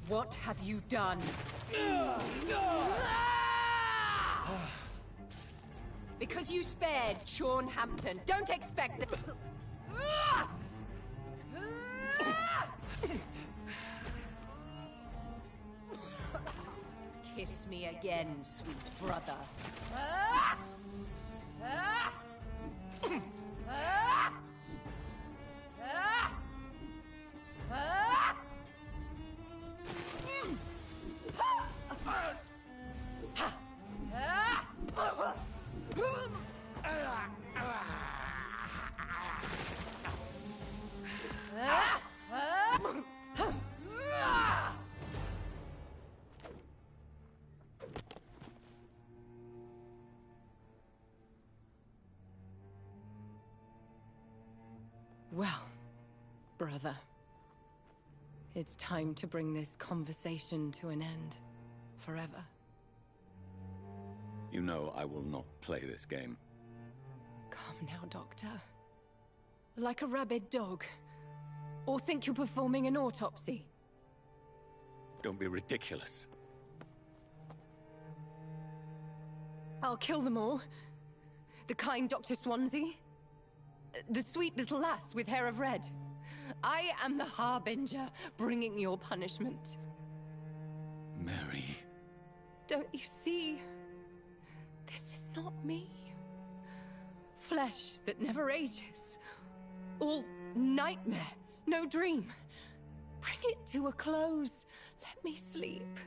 What have you done? Because you spared Sean Hampton, don't expect... Kiss me again, sweet brother. Well, brother, it's time to bring this conversation to an end. Forever. You know I will not play this game. Come now, Doctor. Like a rabid dog. Or think you're performing an autopsy. Don't be ridiculous. I'll kill them all. The kind Dr. Swansea. The sweet little lass with hair of red. I am the Harbinger, bringing your punishment. Mary. Don't you see? This is not me. Flesh that never ages. All nightmare, no dream. Bring it to a close. Let me sleep.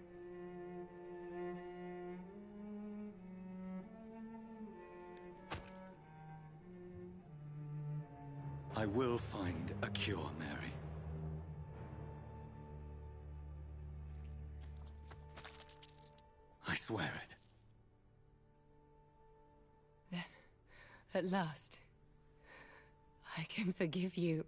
I will find a cure, Mary. I swear it. Then, at last, I can forgive you.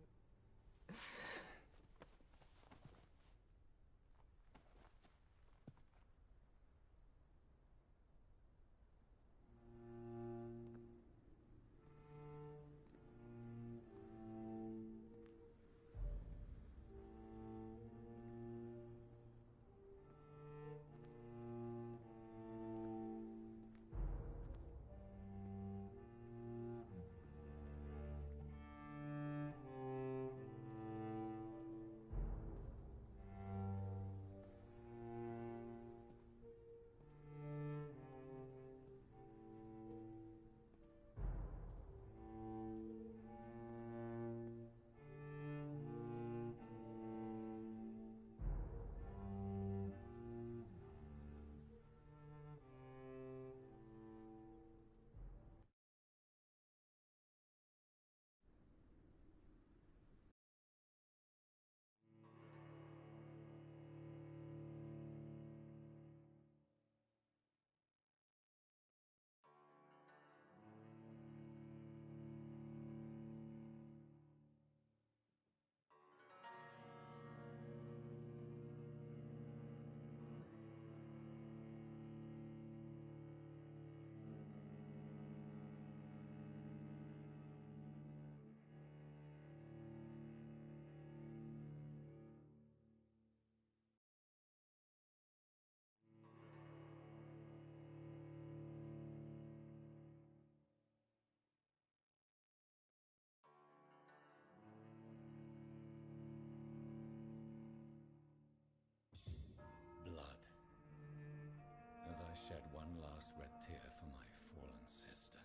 last red tear for my fallen sister.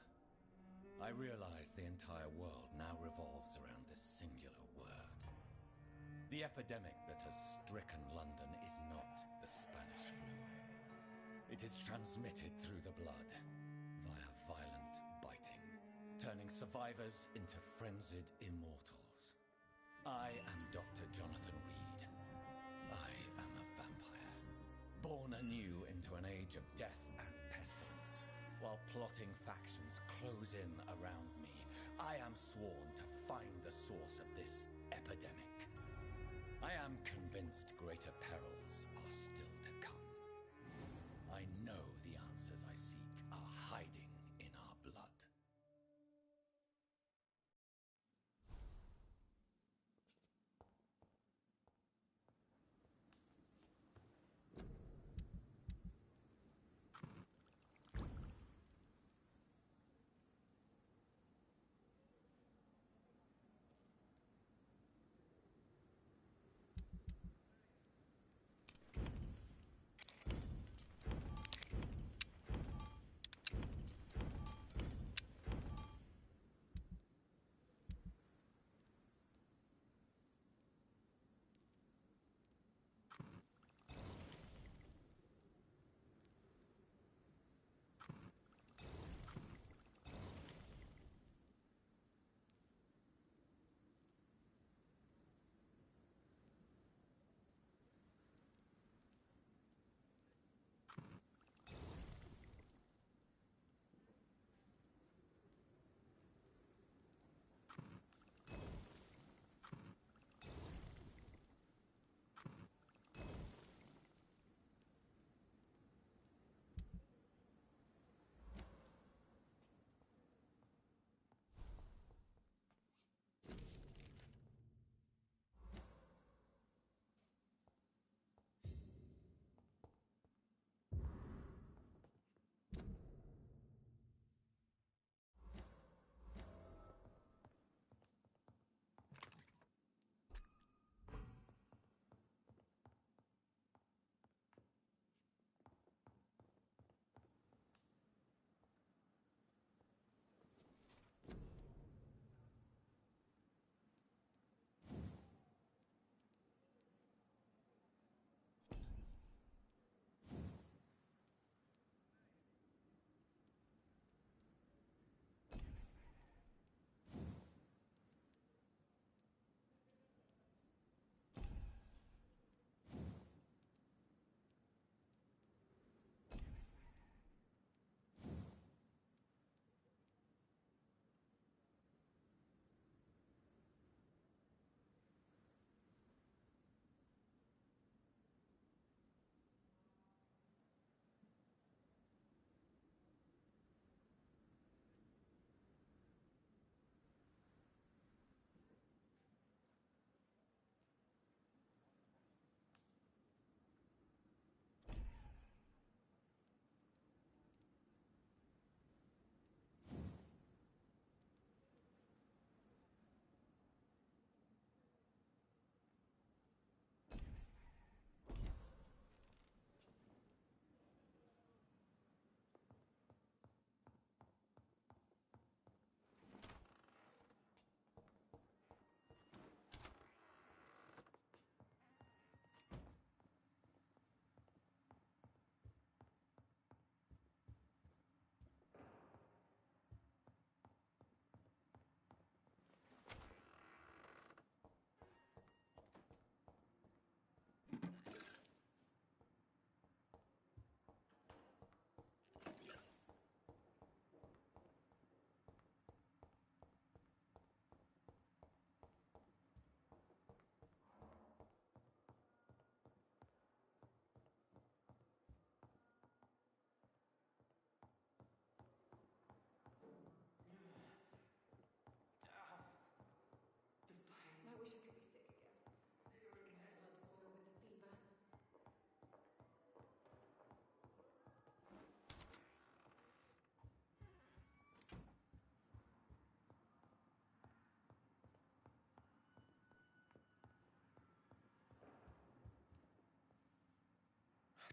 I realize the entire world now revolves around this singular word. The epidemic that has stricken London is not the Spanish flu. It is transmitted through the blood, via violent biting, turning survivors into frenzied immortals. I am Dr. Jonathan Reed. I am a vampire, born anew into an age of death and pestilence. While plotting factions close in around me, I am sworn to find the source of this epidemic. I am convinced greater perils are still to come. I know the answers I seek are hiding in our blood.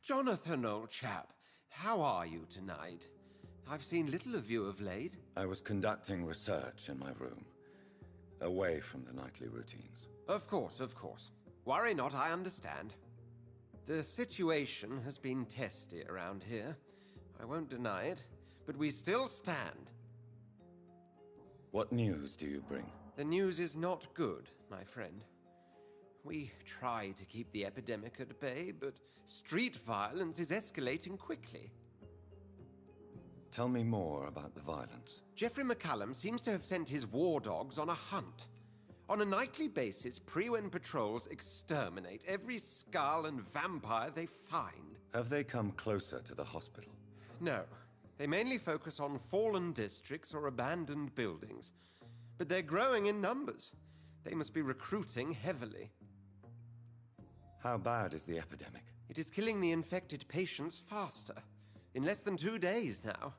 Jonathan, old chap, How are you tonight? I've seen little of you of late. I was conducting research in my room, away from the nightly routines. Of course, of course. Worry not, I understand. The situation has been testy around here. I won't deny it, but we still stand. What news do you bring? The news is not good, my friend. We try to keep the epidemic at bay, but street violence is escalating quickly. Tell me more about the violence. Jeffrey McCallum seems to have sent his war dogs on a hunt. On a nightly basis, Prewen patrols exterminate every skull and vampire they find. Have they come closer to the hospital? No. They mainly focus on fallen districts or abandoned buildings. But they're growing in numbers. They must be recruiting heavily. How bad is the epidemic? It is killing the infected patients faster. In less than 2 days now.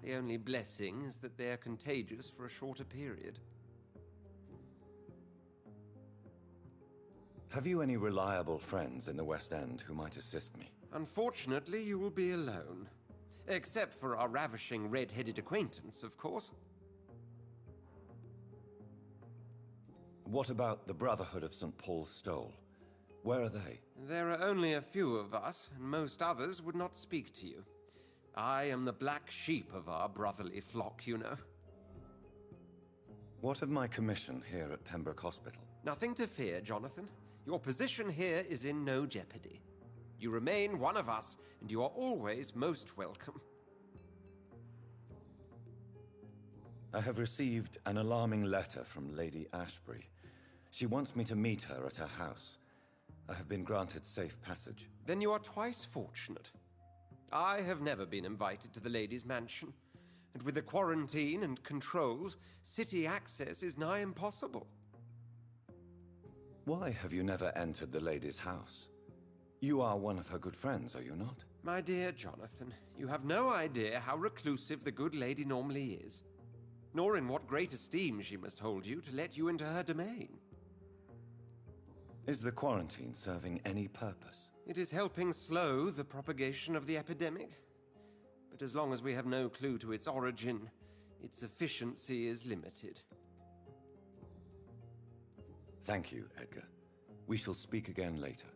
The only blessing is that they are contagious for a shorter period. Have you any reliable friends in the West End who might assist me? Unfortunately, you will be alone. Except for our ravishing red-headed acquaintance, of course. What about the Brotherhood of St. Paul's Stole? Where are they? There are only a few of us, and most others would not speak to you. I am the black sheep of our brotherly flock, you know. What of my commission here at Pembroke Hospital? Nothing to fear, Jonathan. Your position here is in no jeopardy. You remain one of us, and you are always most welcome. I have received an alarming letter from Lady Ashbury. She wants me to meet her at her house. I have been granted safe passage. Then you are twice fortunate. I have never been invited to the lady's mansion, and with the quarantine and controls, city access is nigh impossible. Why have you never entered the lady's house? You are one of her good friends, are you not? My dear Jonathan, you have no idea how reclusive the good lady normally is, nor in what great esteem she must hold you to let you into her domain. Is the quarantine serving any purpose? It is helping slow the propagation of the epidemic. But as long as we have no clue to its origin, its efficiency is limited. Thank you, Edgar. We shall speak again later.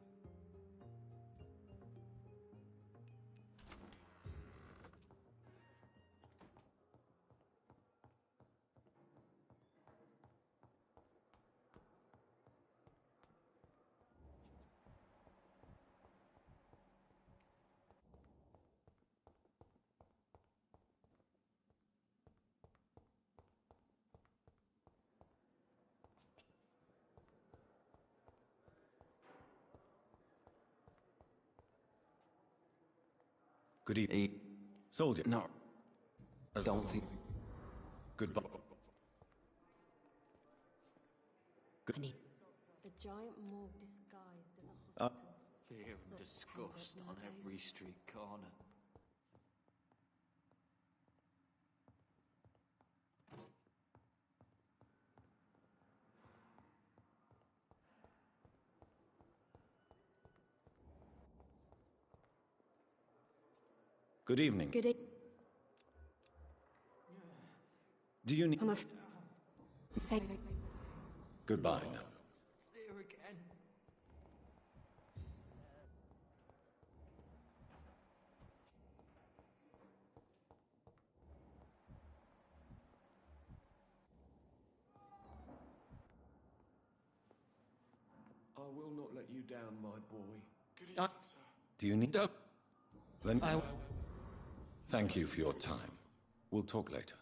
Good evening. Soldier. No. I don't think... Goodbye. I need... The giant morgue disguised in a hospital. Fear and disgust on every street corner. Good evening. Good evening. Do you need... Thank... Goodbye now. Here again. I will not let you down, my boy. Good evening, sir. Do you need... Then... I... Thank you for your time. We'll talk later.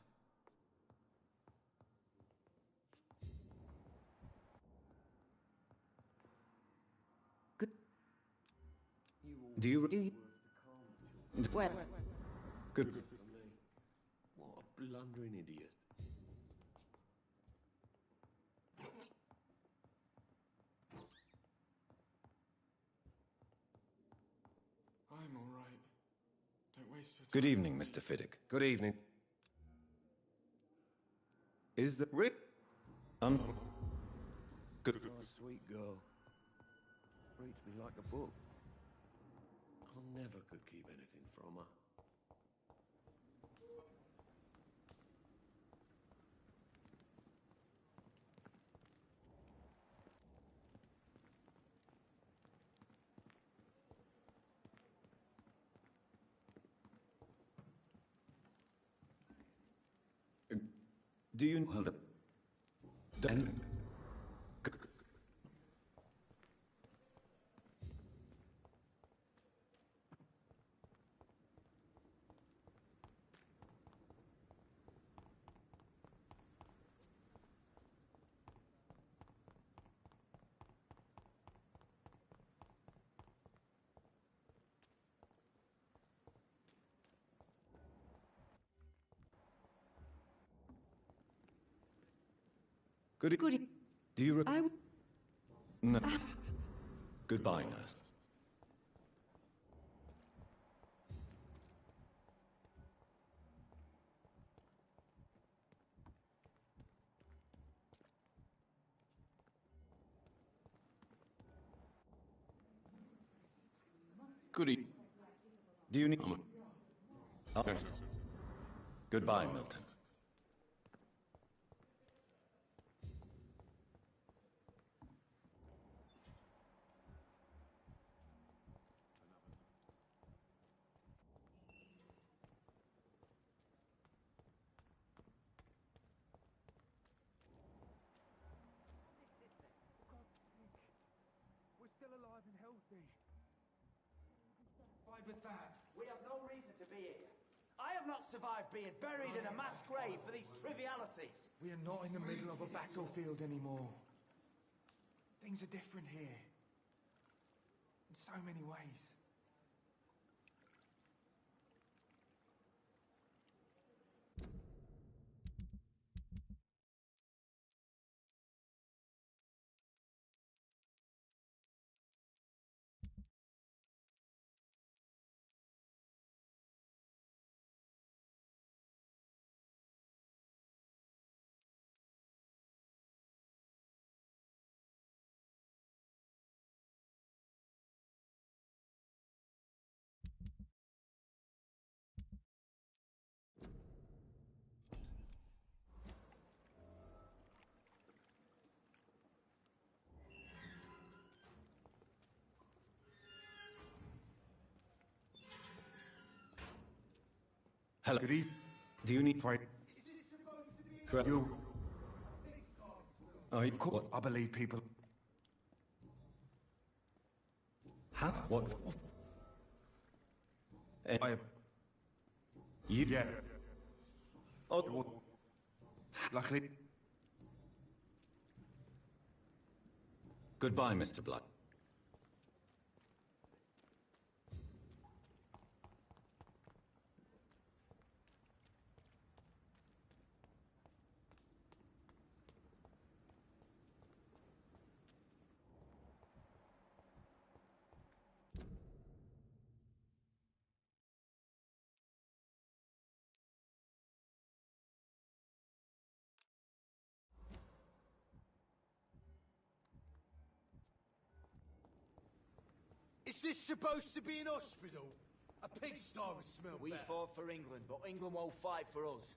Good... Do you... Well... Good... What a blundering idiot. I'm all right. Don't waste your time. Good evening, Mr. Fiddick. Good evening. Is the... Rick? Good... Nice, sweet girl. Reads me like a book. I'm never could keep anything from her. Do you know the... Goody. Do you... No. Goodbye, nurse. Goody. Do you need... Oh. Yes. Goodbye, Milton. We're still alive and healthy. With that, we have no reason to be here. I have not survived being buried in a mass grave for these trivialities. We are not in the middle of a battlefield anymore. Things are different here. In so many ways. Hello. Good evening. Do you need... Fight. You. Oh, What? I believe people. How? What? I. You... Yeah. Oh. Luckily. Goodbye, Mr. Blood. Is this supposed to be an hospital? A pigsty would smell We better. fought for England, but England won't fight for us.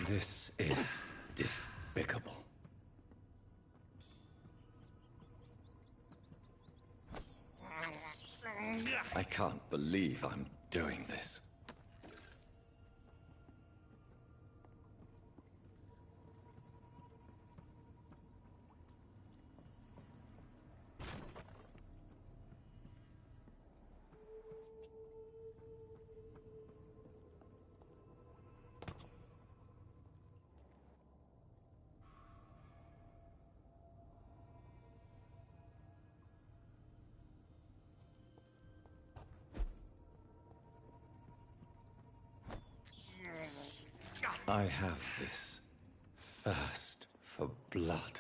This is despicable. I can't believe I'm doing this. I have this thirst for blood.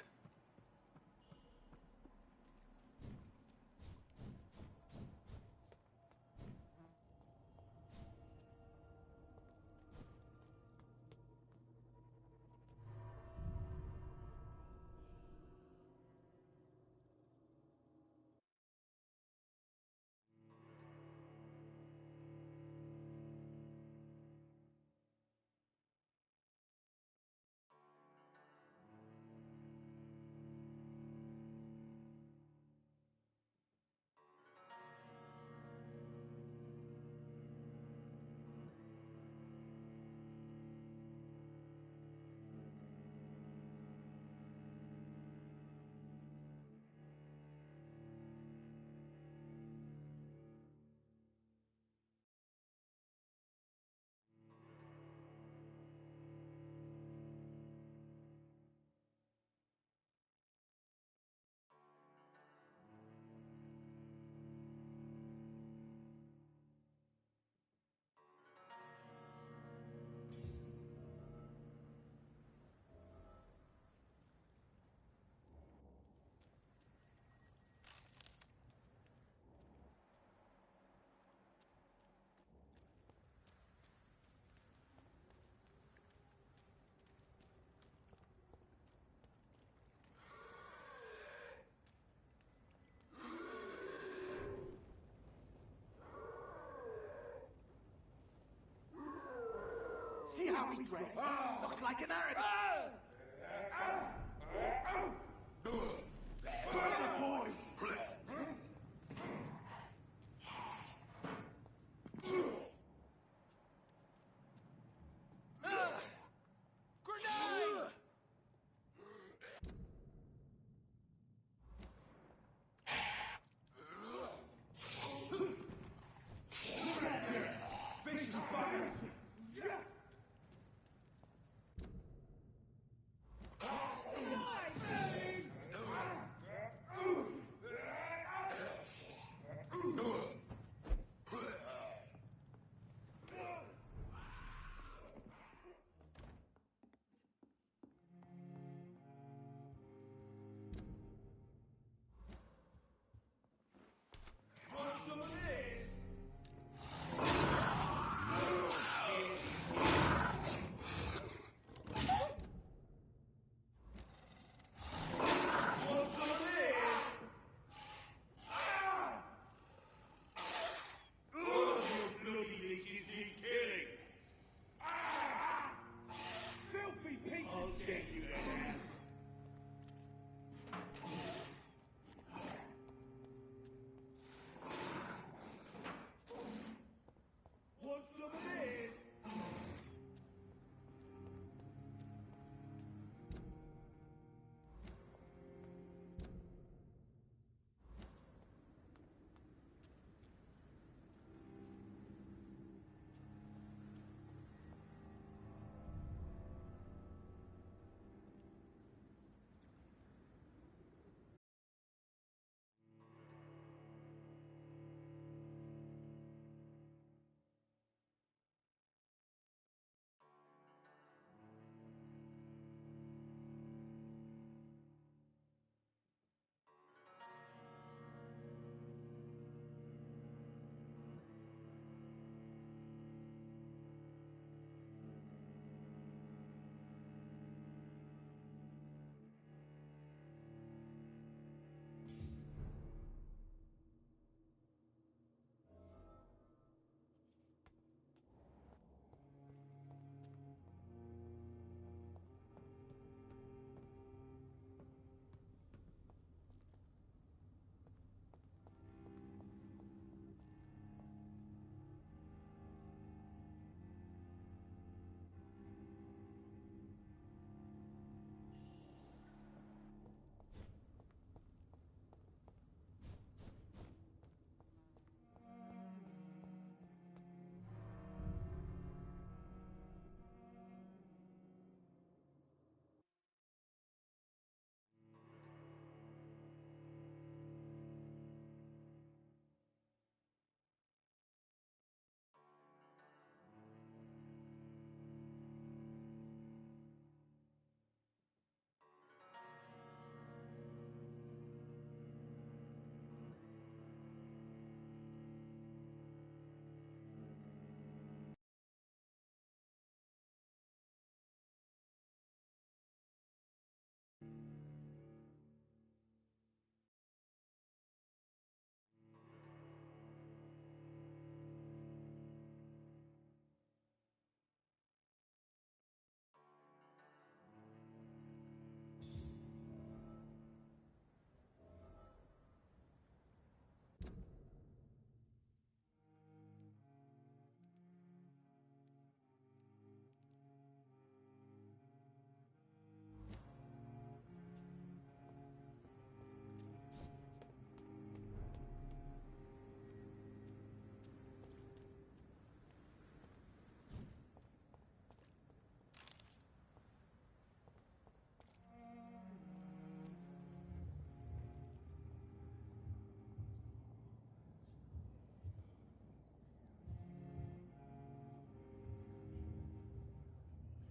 how we dress. Looks like an Arab.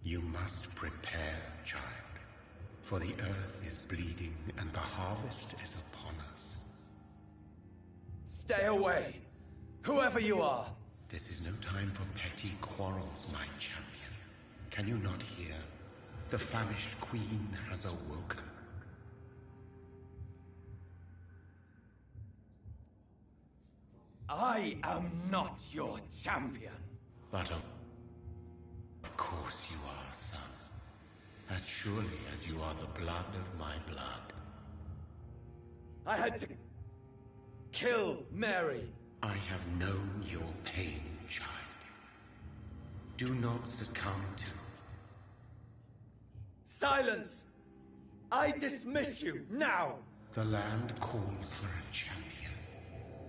You must prepare, child, for the earth is bleeding and the harvest is upon us. Stay away, whoever you are. This is no time for petty quarrels, my champion. Can you not hear? The famished queen has awoken. I am not your champion. But of course you are, son. As surely as you are the blood of my blood. I had to kill Mary. I have known your pain, child. Do not succumb to... Silence! I dismiss you, now! The land calls for a champion.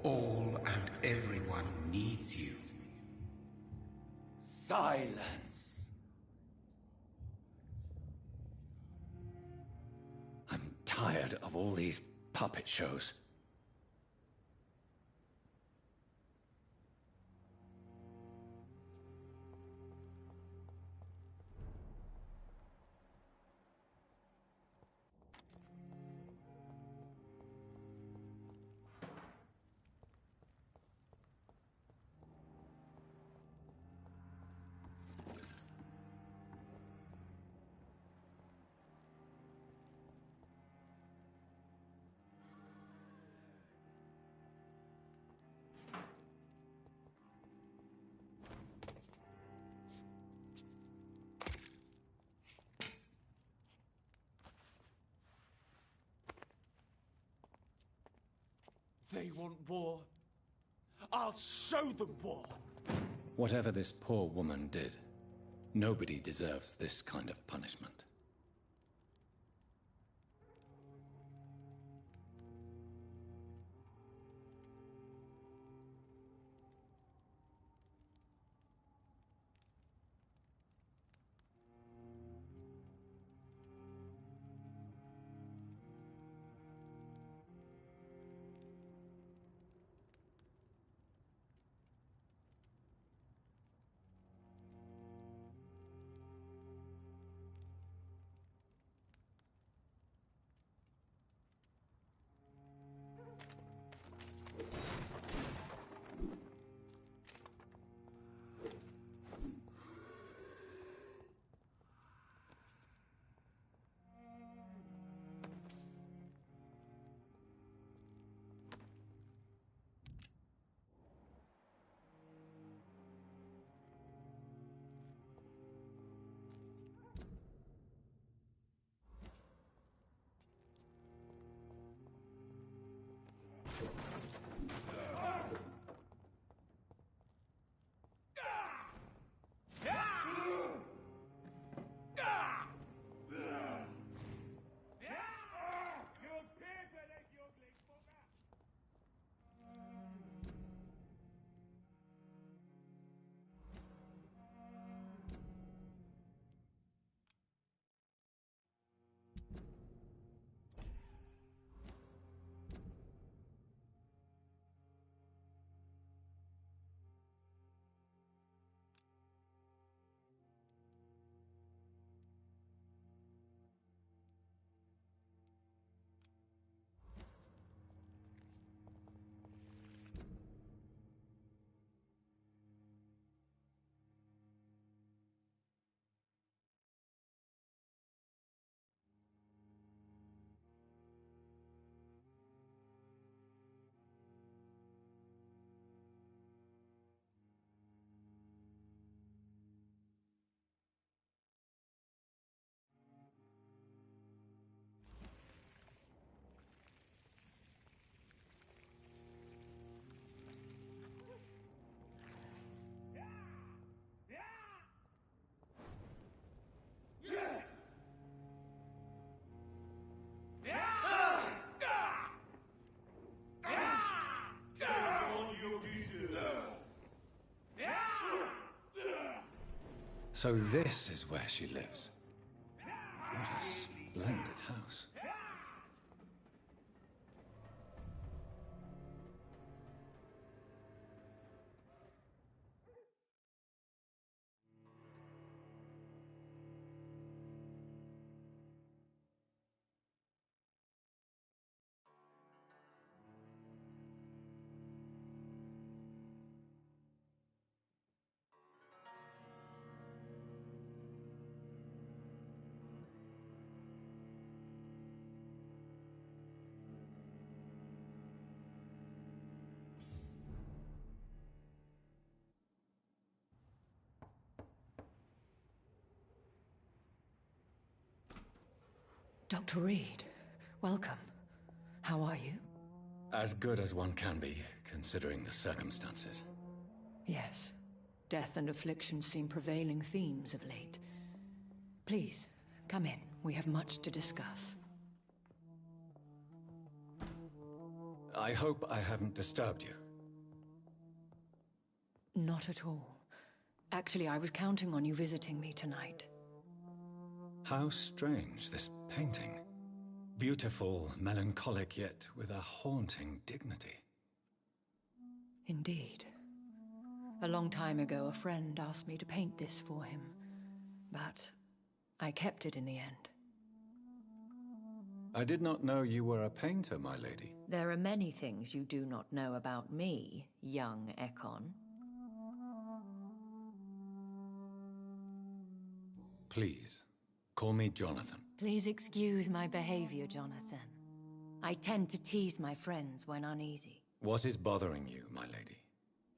All and everyone needs you. Silence! I'm tired of all these puppet shows. They want war. I'll show them war. Whatever this poor woman did, nobody deserves this kind of punishment. So this is where she lives. What a splendid house. Dr. Reed, welcome. How are you? As good as one can be, considering the circumstances. Yes. Death and affliction seem prevailing themes of late. Please, come in. We have much to discuss. I hope I haven't disturbed you. Not at all. Actually, I was counting on you visiting me tonight. How strange, this painting. Beautiful, melancholic, yet with a haunting dignity. Indeed. A long time ago, a friend asked me to paint this for him, but I kept it in the end. I did not know you were a painter, my lady. There are many things you do not know about me, young Ekon. Please, call me Jonathan. Please excuse my behavior, Jonathan. I tend to tease my friends when uneasy. What is bothering you, my lady?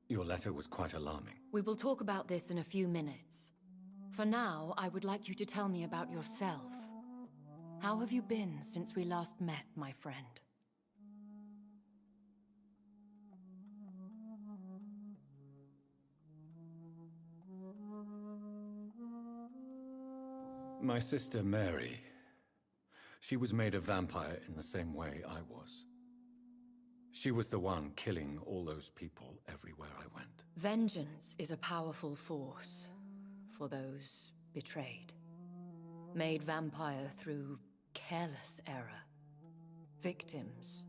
Your letter was quite alarming. We will talk about this in a few minutes. For now, I would like you to tell me about yourself. How have you been since we last met, my friend? My sister Mary. She was made a vampire in the same way I was. She was the one killing all those people everywhere I went. Vengeance is a powerful force for those betrayed. Made vampire through careless error. Victims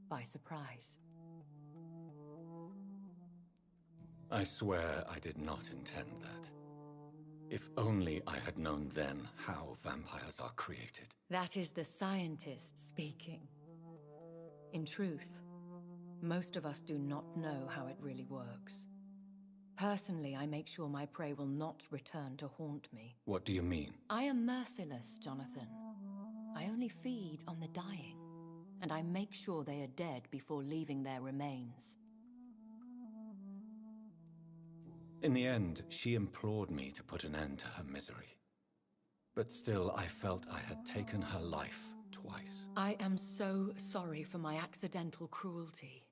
by surprise. I swear I did not intend that. If only I had known then how vampires are created. That is the scientist speaking. In truth, most of us do not know how it really works. Personally, I make sure my prey will not return to haunt me. What do you mean? I am merciless, Jonathan. I only feed on the dying, and I make sure they are dead before leaving their remains. In the end, she implored me to put an end to her misery. But still, I felt I had taken her life twice. I am so sorry for my accidental cruelty.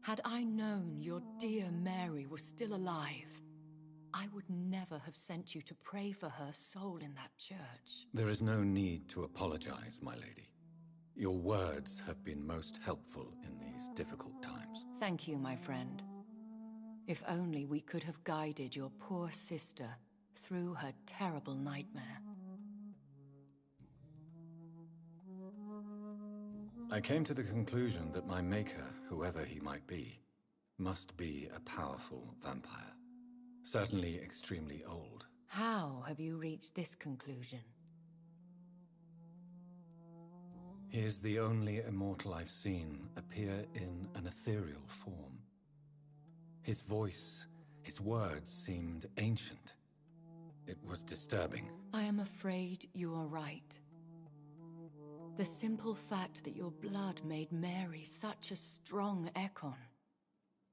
Had I known your dear Mary was still alive, I would never have sent you to pray for her soul in that church. There is no need to apologize, my lady. Your words have been most helpful in these difficult times. Thank you, my friend. If only we could have guided your poor sister through her terrible nightmare. I came to the conclusion that my maker, whoever he might be, must be a powerful vampire. Certainly extremely old. How have you reached this conclusion? He is the only immortal I've seen appear in an ethereal form. His voice, his words seemed ancient. It was disturbing. I am afraid you are right. The simple fact that your blood made Mary such a strong Ekon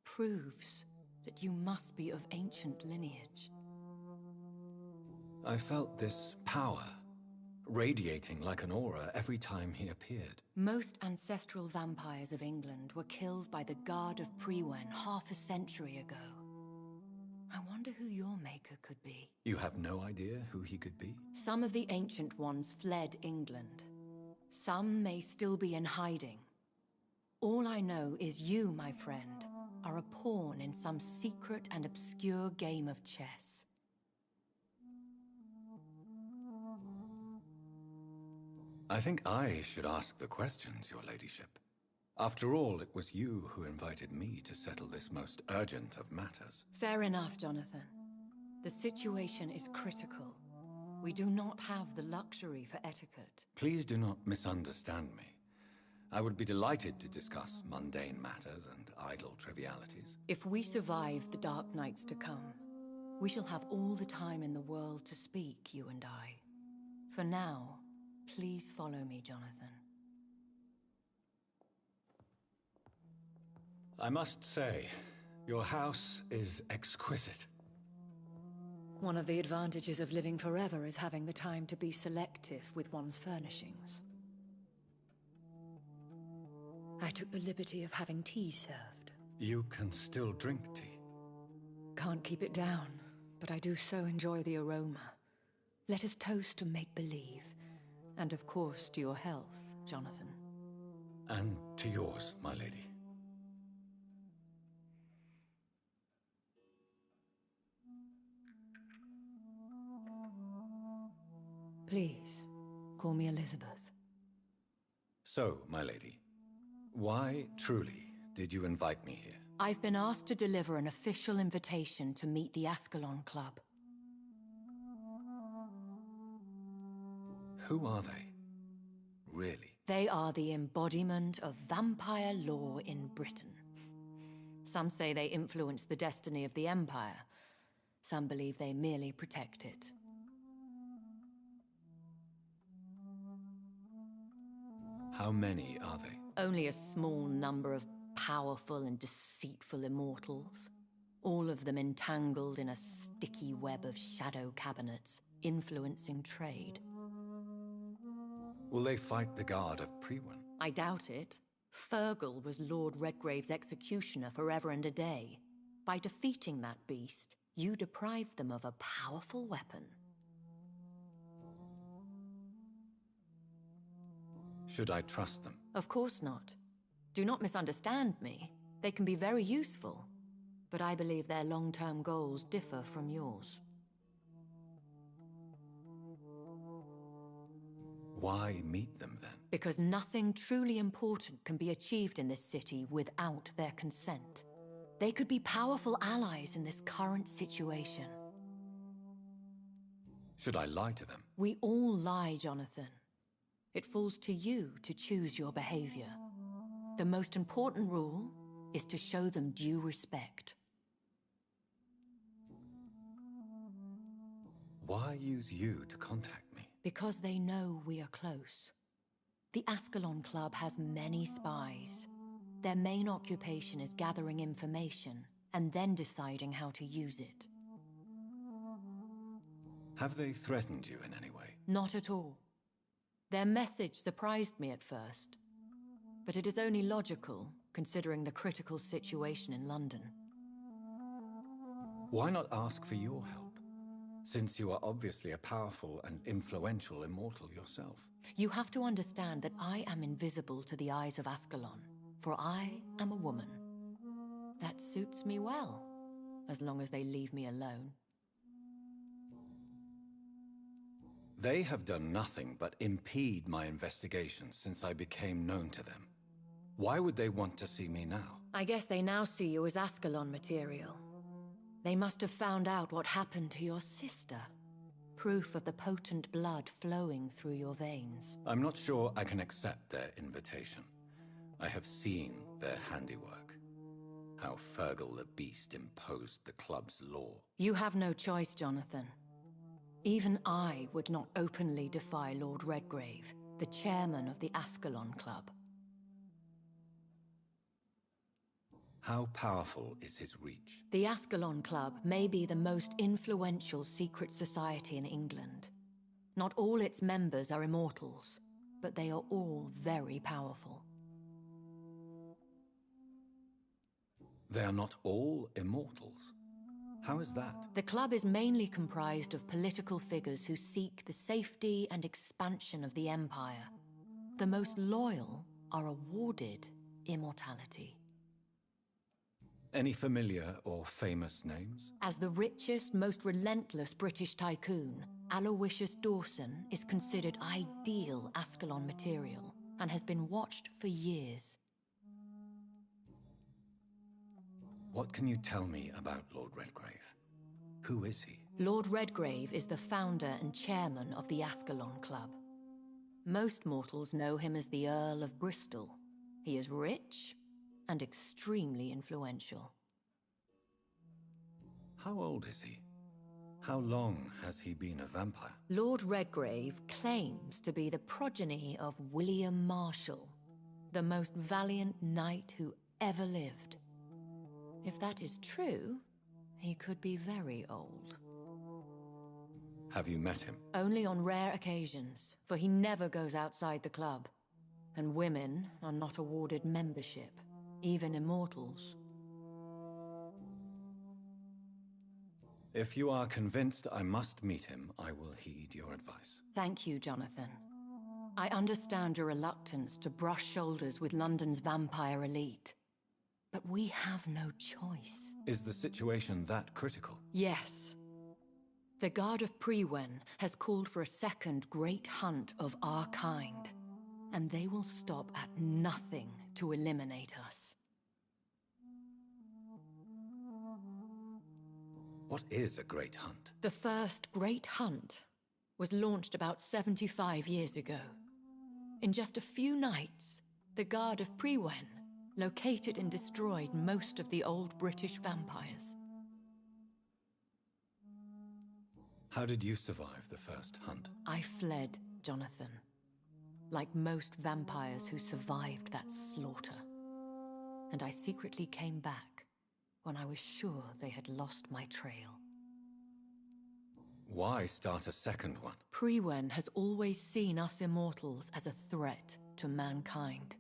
proves that you must be of ancient lineage. I felt this power, radiating like an aura every time he appeared. Most ancestral vampires of England were killed by the Guard of Prewen half a century ago. I wonder who your maker could be. You have no idea who he could be? Some of the ancient ones fled England. Some may still be in hiding. All I know is you, my friend, are a pawn in some secret and obscure game of chess. I think I should ask the questions, your ladyship. After all, it was you who invited me to settle this most urgent of matters. Fair enough, Jonathan. The situation is critical. We do not have the luxury for etiquette. Please do not misunderstand me. I would be delighted to discuss mundane matters and idle trivialities. If we survive the dark nights to come, we shall have all the time in the world to speak, you and I. For now, please follow me, Jonathan. I must say, your house is exquisite. One of the advantages of living forever is having the time to be selective with one's furnishings. I took the liberty of having tea served. You can still drink tea. Can't keep it down, but I do so enjoy the aroma. Let us toast to make-believe. And of course to your health, Jonathan. And to yours, my lady. Please, call me Elizabeth. So, my lady, why, truly, did you invite me here? I've been asked to deliver an official invitation to meet the Ascalon Club. Who are they? Really? They are the embodiment of vampire law in Britain. Some say they influence the destiny of the Empire. Some believe they merely protect it. How many are they? Only a small number of powerful and deceitful immortals. All of them entangled in a sticky web of shadow cabinets, influencing trade. Will they fight the guard of Priwen? I doubt it. Fergal was Lord Redgrave's executioner forever and a day. By defeating that beast, you deprived them of a powerful weapon. Should I trust them? Of course not. Do not misunderstand me. They can be very useful, but I believe their long-term goals differ from yours. Why meet them then? Because nothing truly important can be achieved in this city without their consent. They could be powerful allies in this current situation. Should I lie to them? We all lie, Jonathan. It falls to you to choose your behavior. The most important rule is to show them due respect. Why use you to contact me? Because they know we are close. The Ascalon Club has many spies. Their main occupation is gathering information and then deciding how to use it. Have they threatened you in any way? Not at all. Their message surprised me at first, but it is only logical, considering the critical situation in London. Why not ask for your help, since you are obviously a powerful and influential immortal yourself? You have to understand that I am invisible to the eyes of Ascalon, for I am a woman. That suits me well, as long as they leave me alone. They have done nothing but impede my investigations since I became known to them. Why would they want to see me now? I guess they now see you as Ascalon material. They must have found out what happened to your sister. Proof of the potent blood flowing through your veins. I'm not sure I can accept their invitation. I have seen their handiwork. How Fergal the Beast imposed the club's law. You have no choice, Jonathan. Even I would not openly defy Lord Redgrave, the chairman of the Ascalon Club. How powerful is his reach? The Ascalon Club may be the most influential secret society in England. Not all its members are immortals, but they are all very powerful. They are not all immortals? How is that? The club is mainly comprised of political figures who seek the safety and expansion of the Empire. The most loyal are awarded immortality. Any familiar or famous names? As the richest, most relentless British tycoon, Aloysius Dawson is considered ideal Ascalon material and has been watched for years. What can you tell me about Lord Redgrave? Who is he? Lord Redgrave is the founder and chairman of the Ascalon Club. Most mortals know him as the Earl of Bristol. He is rich and extremely influential. How old is he? How long has he been a vampire? Lord Redgrave claims to be the progeny of William Marshall, the most valiant knight who ever lived. If that is true, he could be very old. Have you met him? Only on rare occasions, for he never goes outside the club. and women are not awarded membership, even immortals. If you are convinced I must meet him, I will heed your advice. Thank you, Jonathan. I understand your reluctance to brush shoulders with London's vampire elite. But we have no choice. Is the situation that critical? Yes. The Guard of Prewen has called for a second great hunt of our kind, and they will stop at nothing to eliminate us. What is a great hunt? The first great hunt was launched about 75 years ago. In just a few nights, the Guard of Prewen located and destroyed most of the old British vampires. How did you survive the first hunt? I fled, Jonathan. Like most vampires who survived that slaughter. And I secretly came back when I was sure they had lost my trail. Why start a second one? Prewen has always seen us immortals as a threat to mankind.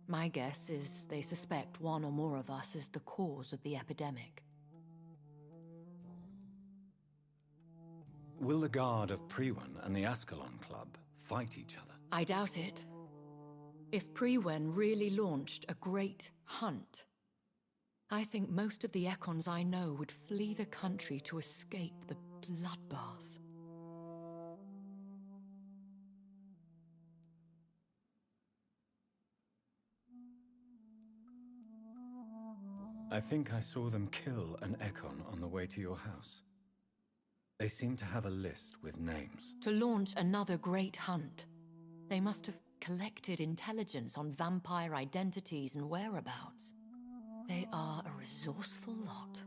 My guess is they suspect one or more of us as the cause of the epidemic. Will the Guard of Prewen and the Ascalon Club fight each other? I doubt it. If Prewen really launched a great hunt, I think most of the Econs I know would flee the country to escape the bloodbath. I think I saw them kill an Econ on the way to your house. They seem to have a list with names. To launch another great hunt, they must have collected intelligence on vampire identities and whereabouts. They are a resourceful lot.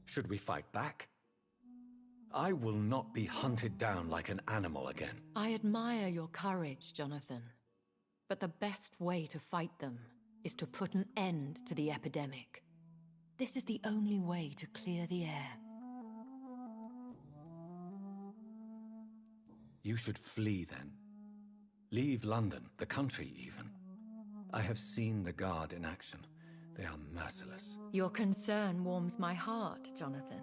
Should we fight back? I will not be hunted down like an animal again. I admire your courage, Jonathan. But the best way to fight them is to put an end to the epidemic. This is the only way to clear the air. You should flee then. Leave London, the country even. I have seen the Guard in action. They are merciless. Your concern warms my heart, Jonathan.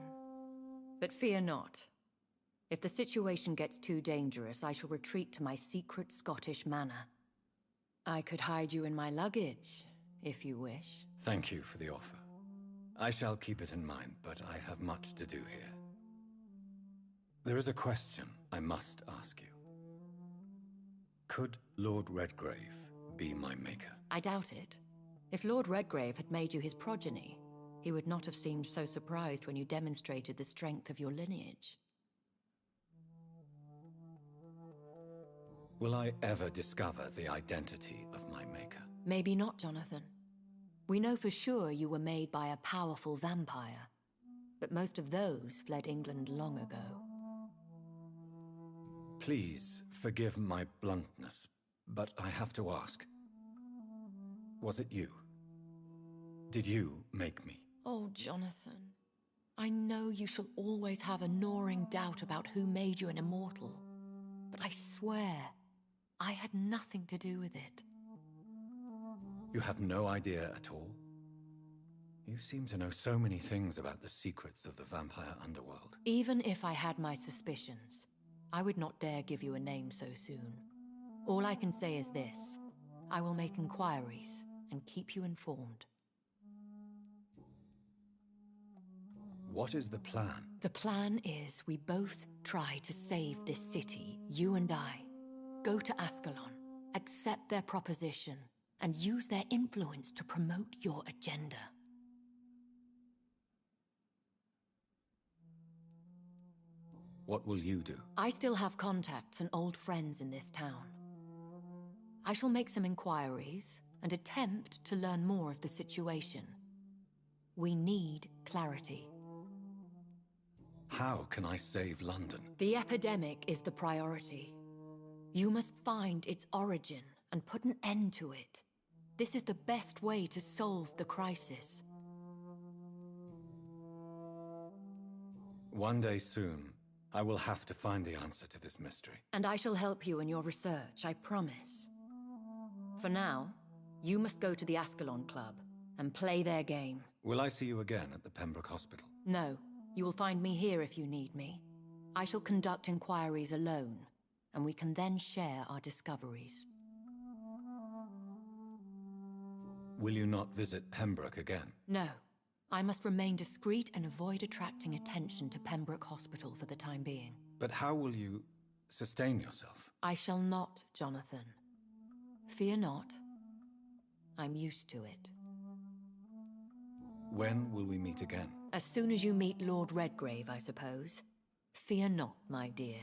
But fear not. If the situation gets too dangerous, I shall retreat to my secret Scottish manor. I could hide you in my luggage, if you wish. Thank you for the offer. I shall keep it in mind, but I have much to do here. There is a question I must ask you. Could Lord Redgrave be my maker? I doubt it. If Lord Redgrave had made you his progeny, he would not have seemed so surprised when you demonstrated the strength of your lineage. Will I ever discover the identity of my maker? Maybe not, Jonathan. We know for sure you were made by a powerful vampire, but most of those fled England long ago. Please forgive my bluntness, but I have to ask. Was it you? Did you make me? Oh, Jonathan. I know you shall always have a gnawing doubt about who made you an immortal, but I swear, I had nothing to do with it. You have no idea at all? You seem to know so many things about the secrets of the vampire underworld. Even if I had my suspicions, I would not dare give you a name so soon. All I can say is this. I will make inquiries and keep you informed. What is the plan? The plan is we both try to save this city, you and I. Go to Ascalon, accept their proposition, and use their influence to promote your agenda. What will you do? I still have contacts and old friends in this town. I shall make some inquiries and attempt to learn more of the situation. We need clarity. How can I save London? The epidemic is the priority. You must find its origin and put an end to it. This is the best way to solve the crisis. One day soon, I will have to find the answer to this mystery. And I shall help you in your research, I promise. For now, you must go to the Ascalon Club and play their game. Will I see you again at the Pembroke Hospital? No, you will find me here if you need me. I shall conduct inquiries alone, and we can then share our discoveries. Will you not visit Pembroke again? No. I must remain discreet and avoid attracting attention to Pembroke Hospital for the time being. But how will you sustain yourself? I shall not, Jonathan. Fear not. I'm used to it. When will we meet again? As soon as you meet Lord Redgrave, I suppose. Fear not, my dear.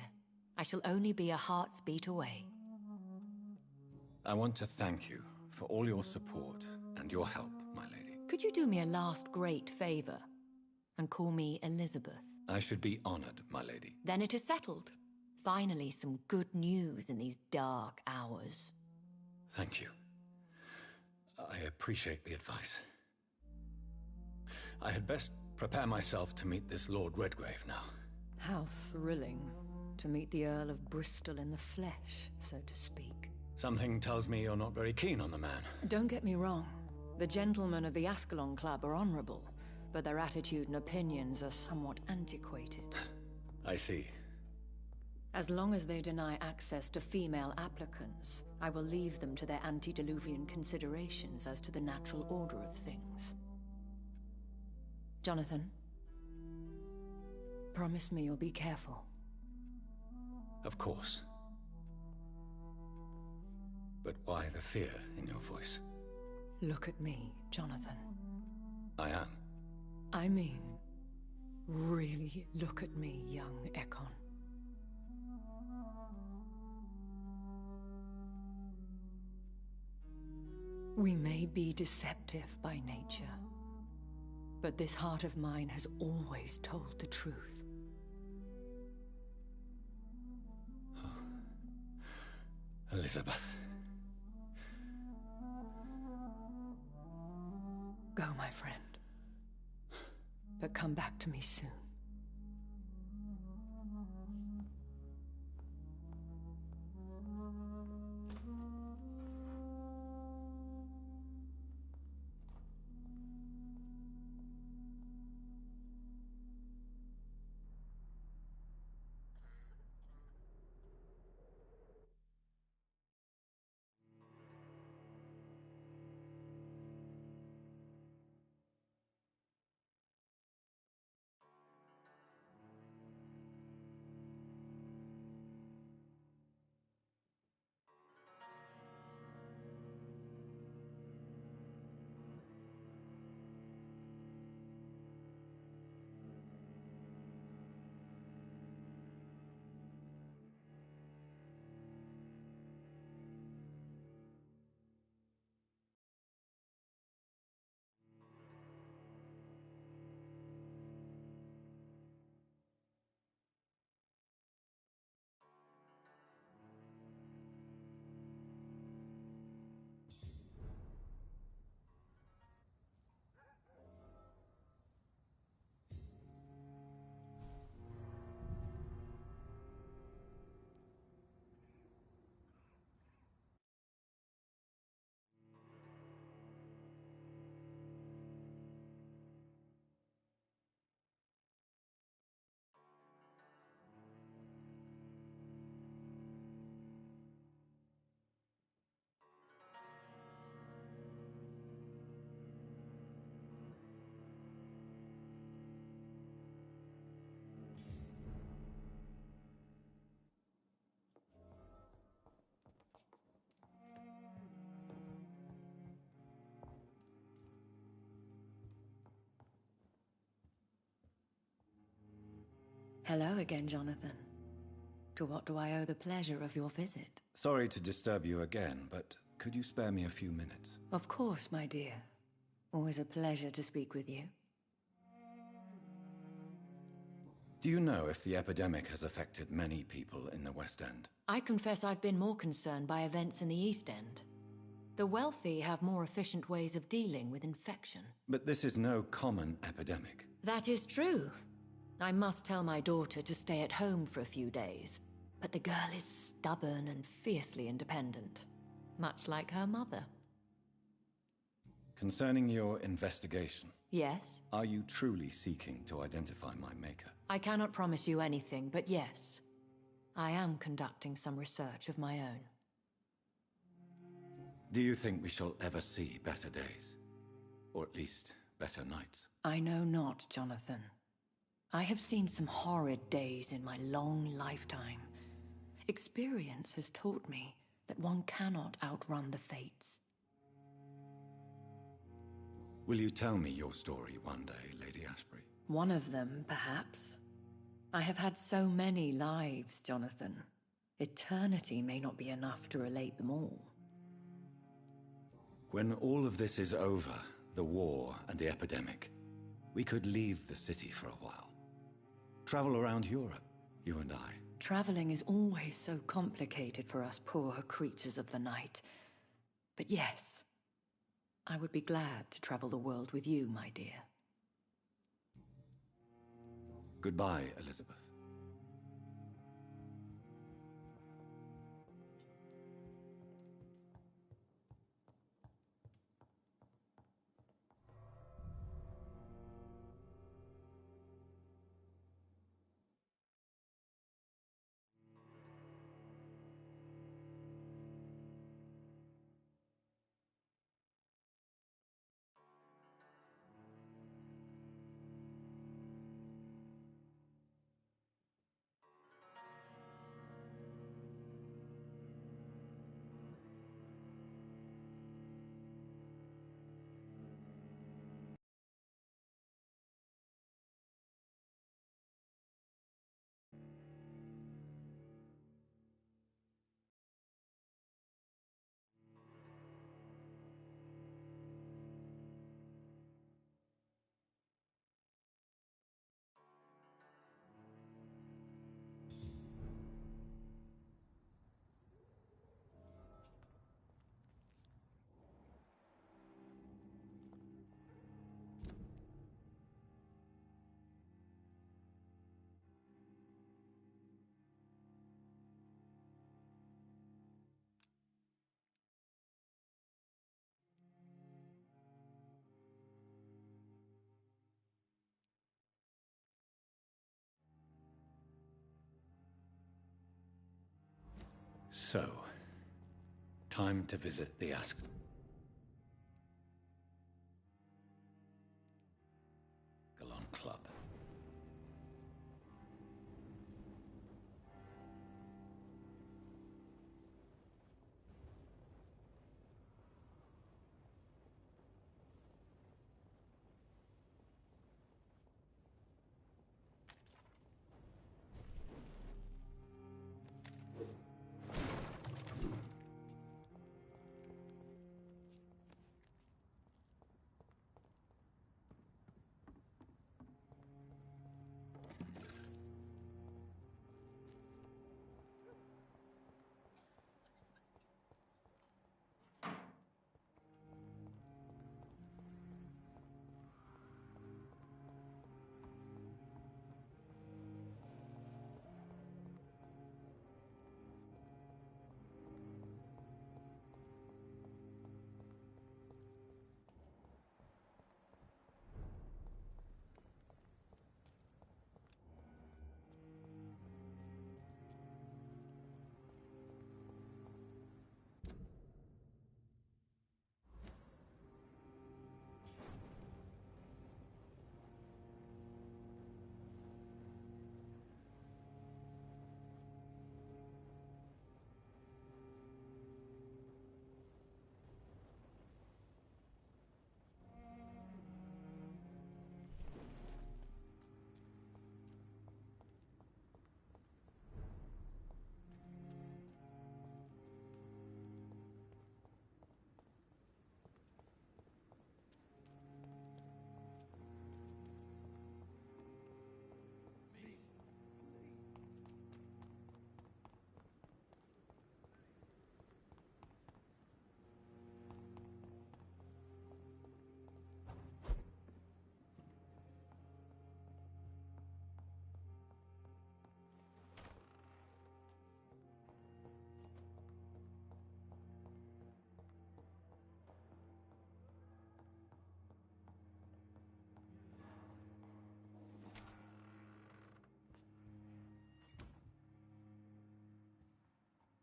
I shall only be a heart's beat away. I want to thank you for all your support and your help, my lady. Could you do me a last great favor and call me Elizabeth? I should be honored, my lady. Then it is settled. Finally, some good news in these dark hours. Thank you. I appreciate the advice. I had best prepare myself to meet this Lord Redgrave now. How thrilling to meet the Earl of Bristol in the flesh, so to speak. Something tells me you're not very keen on the man. Don't get me wrong. The gentlemen of the Ascalon Club are honorable, but their attitude and opinions are somewhat antiquated. I see. As long as they deny access to female applicants, I will leave them to their antediluvian considerations as to the natural order of things. Jonathan, promise me you'll be careful. Of course. But why the fear in your voice? Look at me, Jonathan. I am. I mean, really look at me, young Ekon. We may be deceptive by nature, but this heart of mine has always told the truth. Oh. Elizabeth. Go, my friend. But come back to me soon. Hello again, Jonathan. To what do I owe the pleasure of your visit? Sorry to disturb you again, but could you spare me a few minutes? Of course, my dear. Always a pleasure to speak with you. Do you know if the epidemic has affected many people in the West End? I confess I've been more concerned by events in the East End. The wealthy have more efficient ways of dealing with infection. But this is no common epidemic. That is true. I must tell my daughter to stay at home for a few days, but the girl is stubborn and fiercely independent, much like her mother. Concerning your investigation. Yes? Are you truly seeking to identify my maker? I cannot promise you anything, but yes. I am conducting some research of my own. Do you think we shall ever see better days? Or at least, better nights? I know not, Jonathan. I have seen some horrid days in my long lifetime. Experience has taught me that one cannot outrun the fates. Will you tell me your story one day, Lady Ashbury? One of them, perhaps. I have had so many lives, Jonathan. Eternity may not be enough to relate them all. When all of this is over, the war and the epidemic, we could leave the city for a while. Travel around Europe, you and I. Traveling is always so complicated for us poor creatures of the night. But yes, I would be glad to travel the world with you, my dear. Goodbye, Elizabeth. So, time to visit the Club.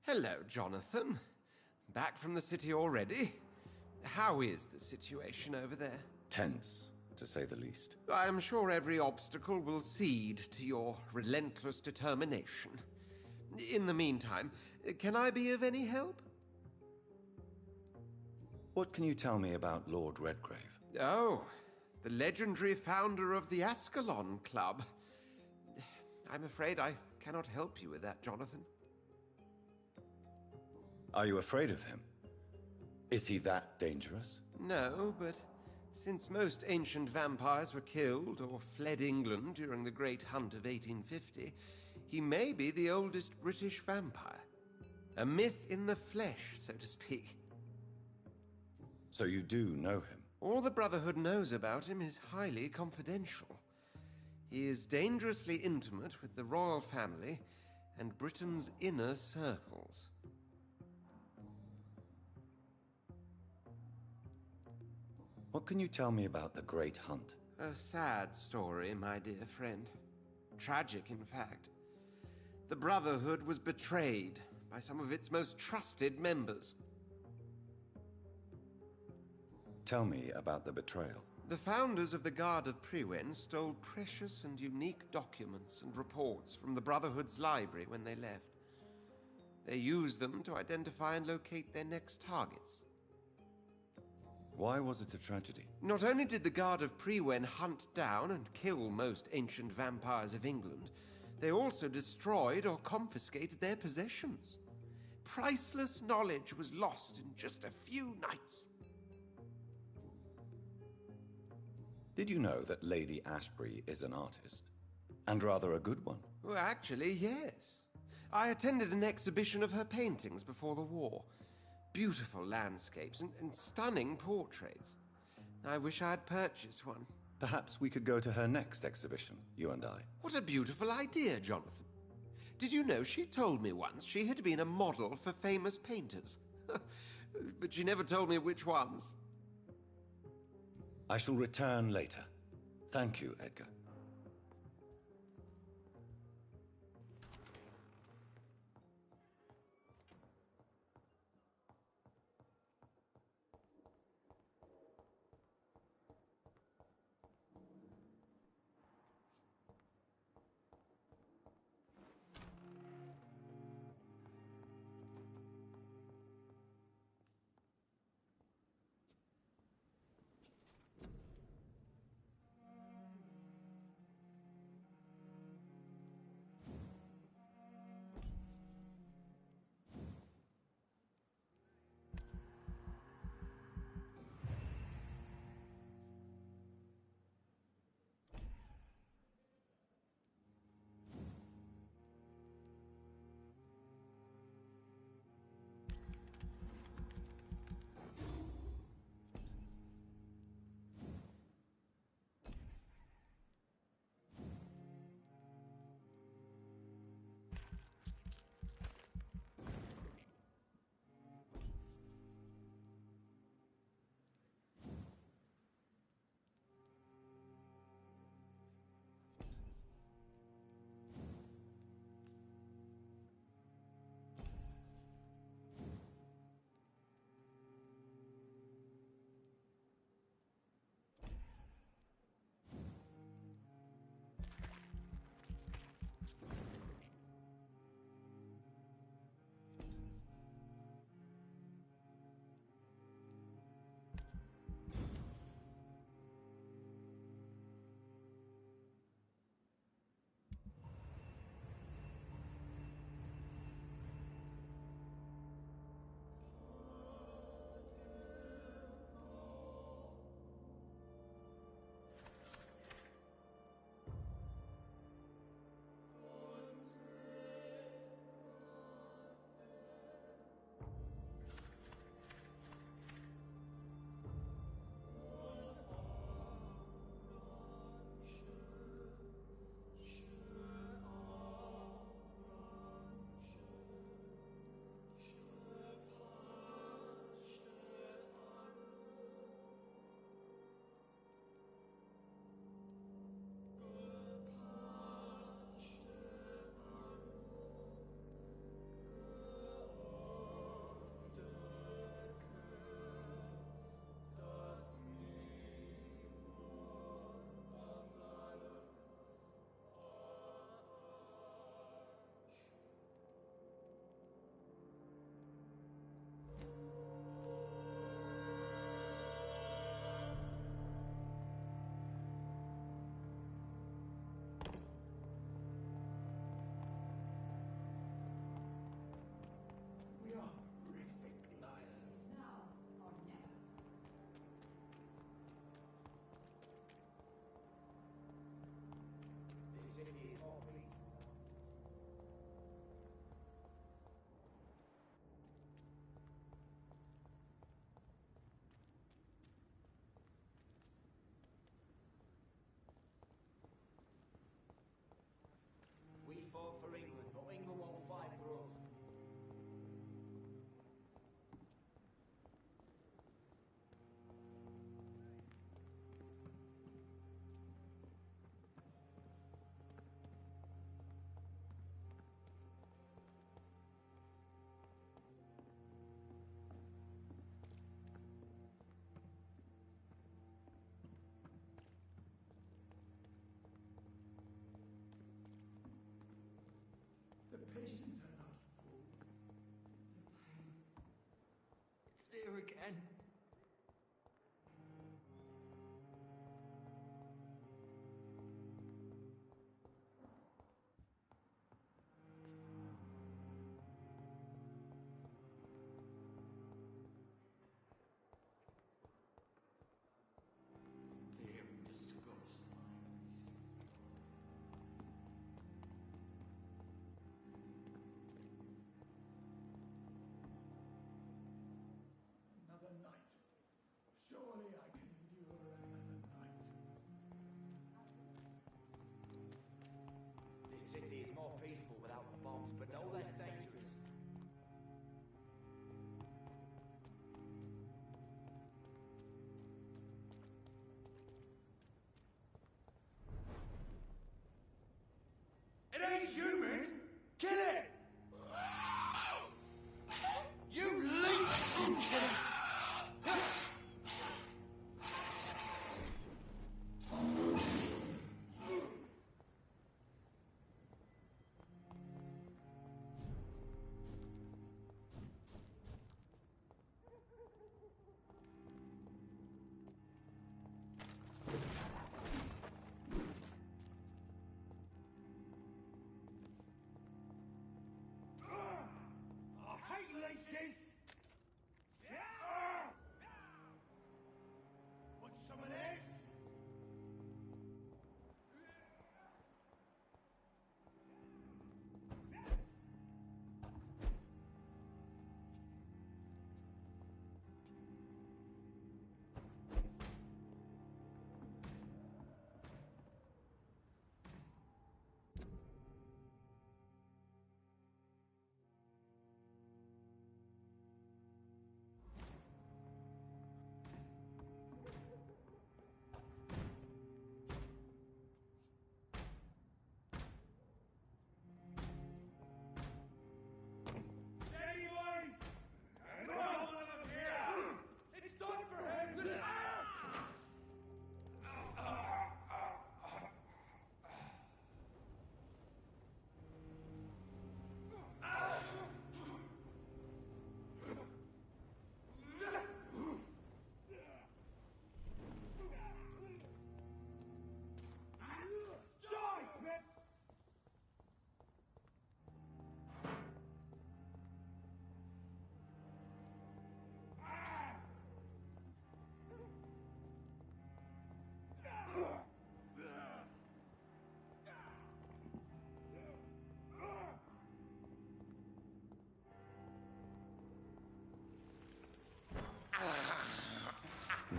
Hello, Jonathan. Back from the city already? How is the situation over there? Tense, to say the least. I am sure every obstacle will cede to your relentless determination. In the meantime, can I be of any help? What can you tell me about Lord Redgrave? Oh, the legendary founder of the Ascalon Club. I'm afraid I cannot help you with that, Jonathan. Are you afraid of him? Is he that dangerous? No, but since most ancient vampires were killed or fled England during the Great Hunt of 1850, he may be the oldest British vampire. A myth in the flesh, so to speak. So you do know him? All the Brotherhood knows about him is highly confidential. He is dangerously intimate with the royal family and Britain's inner circles. What can you tell me about the Great Hunt? A sad story, my dear friend. Tragic, in fact. The Brotherhood was betrayed by some of its most trusted members. Tell me about the betrayal. The founders of the Guard of Priwen stole precious and unique documents and reports from the Brotherhood's library when they left. They used them to identify and locate their next targets. Why was it a tragedy? Not only did the Guard of Priwen hunt down and kill most ancient vampires of England, they also destroyed or confiscated their possessions. Priceless knowledge was lost in just a few nights. Did you know that Lady Ashbury is an artist? And rather a good one? Well, actually, yes. I attended an exhibition of her paintings before the war. Beautiful landscapes and stunning portraits. I wish I had purchased one. Perhaps we could go to her next exhibition, you and I. What a beautiful idea, Jonathan. Did you know she told me once she had been a model for famous painters? But she never told me which ones. I shall return later. Thank you, Edgar. here again. Another night. Surely I can endure another night. This city is more peaceful without the bombs, but no less dangerous. It ain't human! Kill it! You leech! I hate leeches! Want some of this? Steady, boys! And a couple of them here! It's time for him! Die, Pip!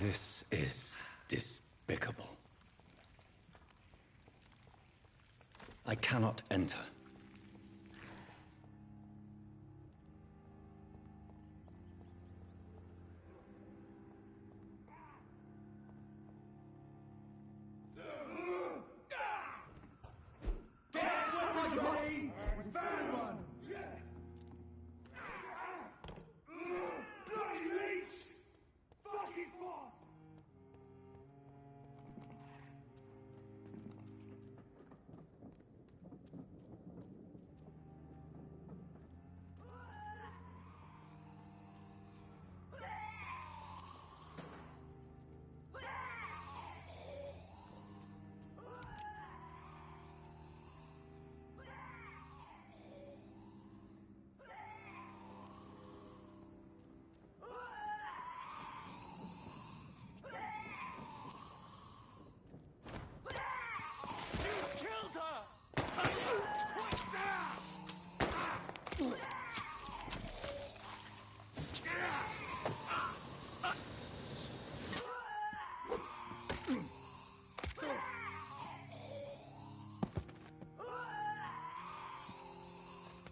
This is despicable. I cannot enter. We found one! Bloody leech! Fuck his boss!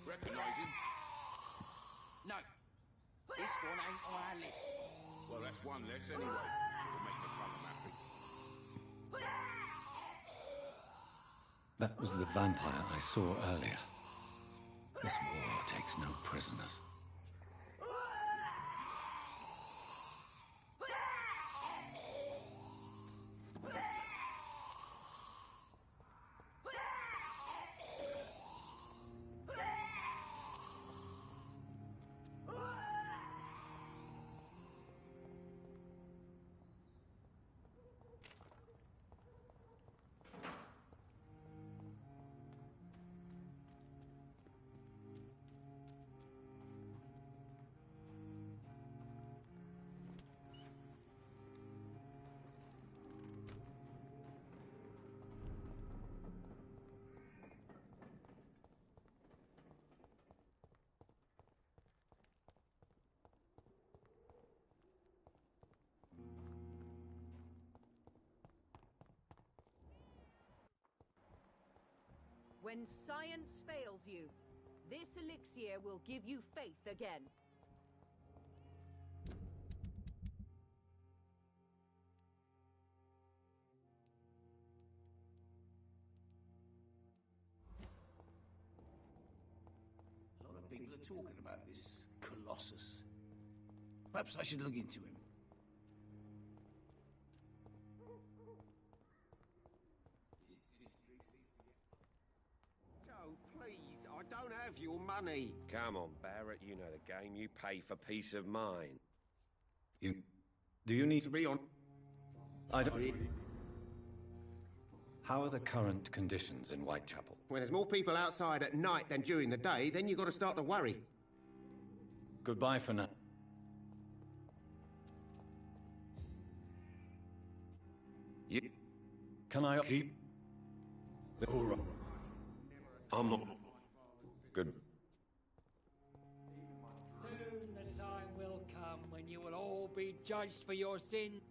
Recognise him? No. This one ain't on our list. Well, that's one less anyway. It'll make the fella happy. That was the vampire I saw earlier. This war takes no prisoners. when science fails you. This elixir will give you faith again. A lot of people are talking about this Colossus. Perhaps I should look into him. Joe, please, I don't have your money. Come on, Barrett, you know the game. You pay for peace of mind. Do you need To be on. I don't... How are the current conditions in Whitechapel? When there's more people outside at night than during the day, then you've got to start to worry. Goodbye for now. Can I keep... All right. I'm not... Good. Soon the time will come when you will all be judged for your sin.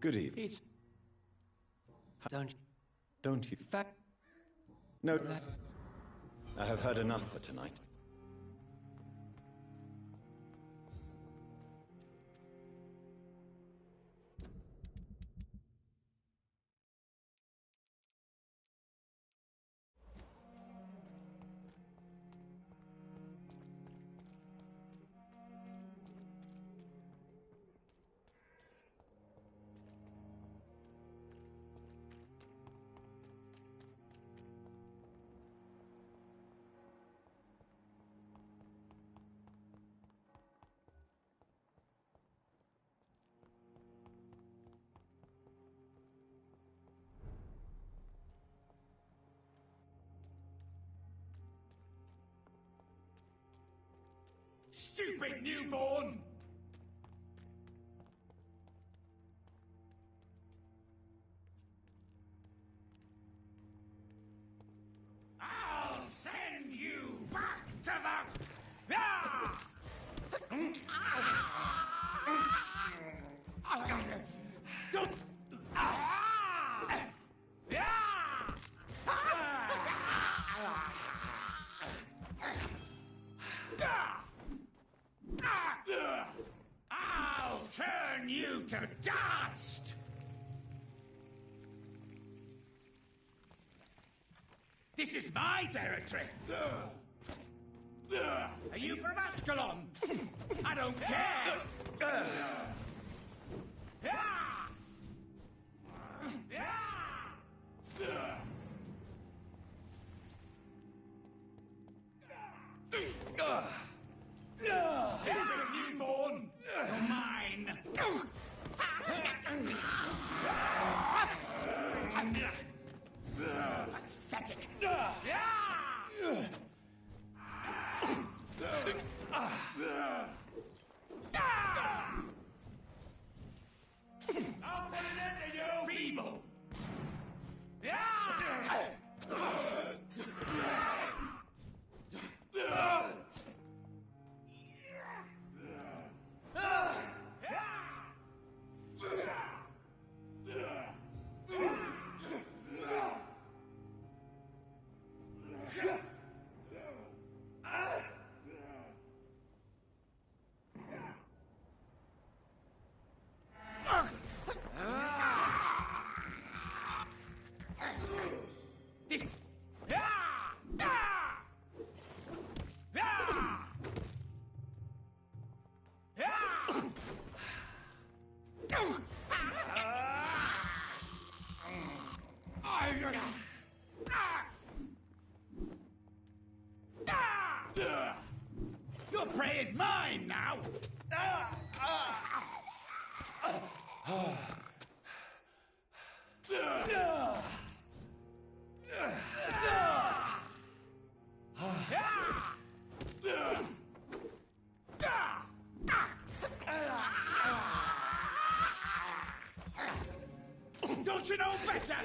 Good evening. Don't you... No. I have heard enough for tonight. Stupid newborn! I'll send you back to the... Ah! Don't... I'll turn you to dust! This is my territory! Are you from Ascalon? I don't care! Stupid newborn! You're mine! Pathetic! I'll put an end to you! Feeble! This... Your prey is mine now! Don't you know better?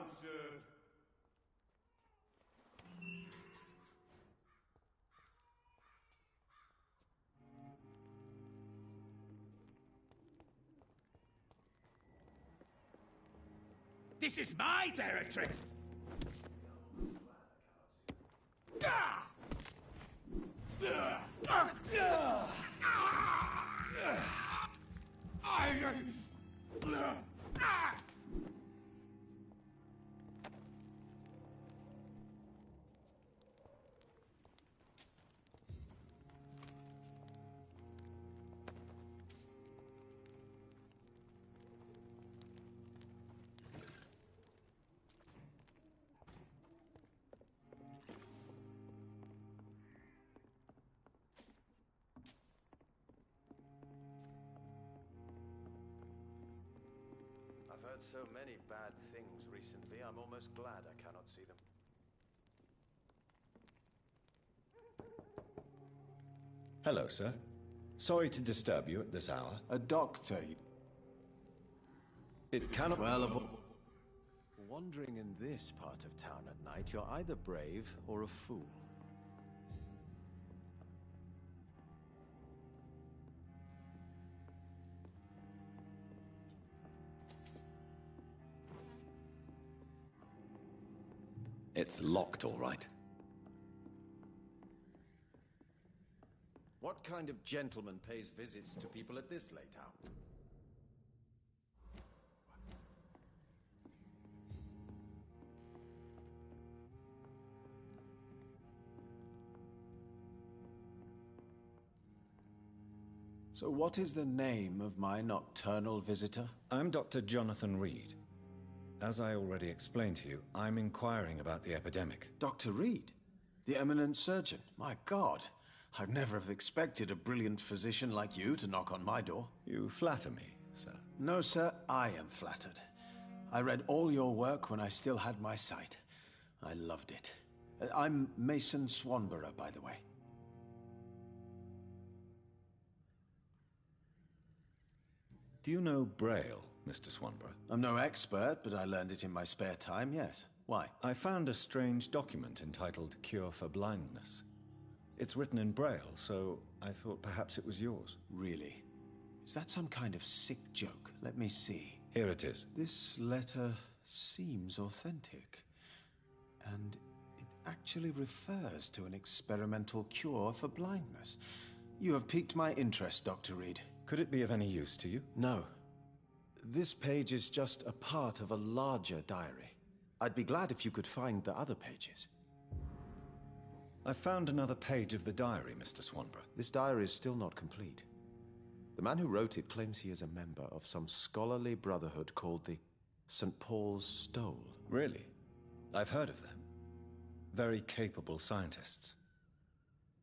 sir. This is my territory! I've heard so many bad things recently, I'm almost glad I cannot see them. Hello, sir. Sorry to disturb you at this hour. A doctor. It cannot... Well, wandering in this part of town at night, you're either brave or a fool. It's locked, all right. What kind of gentleman pays visits to people at this late hour? So what is the name of my nocturnal visitor? I'm Dr. Jonathan Reed. As I already explained to you, I'm inquiring about the epidemic. Dr. Reed? The eminent surgeon? My God, I'd never have expected a brilliant physician like you to knock on my door. You flatter me, sir. No, sir, I am flattered. I read all your work when I still had my sight. I loved it. I'm Mason Swanborough, by the way. Do you know Braille, Mr. Swanborough? I'm no expert, but I learned it in my spare time, yes. Why? I found a strange document entitled Cure for Blindness. It's written in Braille, so I thought perhaps it was yours. Really? Is that some kind of sick joke? Let me see. Here it is. This letter seems authentic. And it actually refers to an experimental cure for blindness. You have piqued my interest, Dr. Reed. Could it be of any use to you? No. This page is just a part of a larger diary. I'd be glad if you could find the other pages. I found another page of the diary, Mr. Swanborough. This diary is still not complete. The man who wrote it claims he is a member of some scholarly brotherhood called the St. Paul's Stole. Really? I've heard of them. Very capable scientists.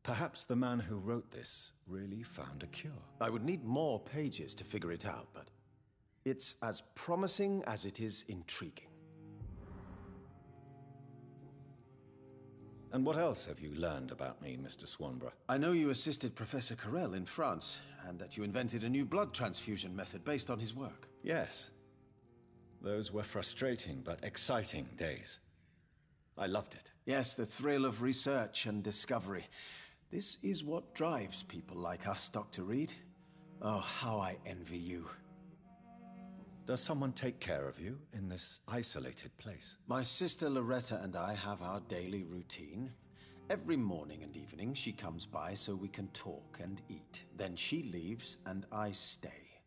Perhaps the man who wrote this really found a cure. I would need more pages to figure it out, but it's as promising as it is intriguing. And what else have you learned about me, Mr. Swanborough? I know you assisted Professor Carell in France, and that you invented a new blood transfusion method based on his work. Yes. Those were frustrating but exciting days. I loved it. Yes, the thrill of research and discovery. This is what drives people like us, Dr. Reed. Oh, how I envy you. Does someone take care of you in this isolated place? My sister Loretta and I have our daily routine. Every morning and evening she comes by so we can talk and eat. Then she leaves and I stay.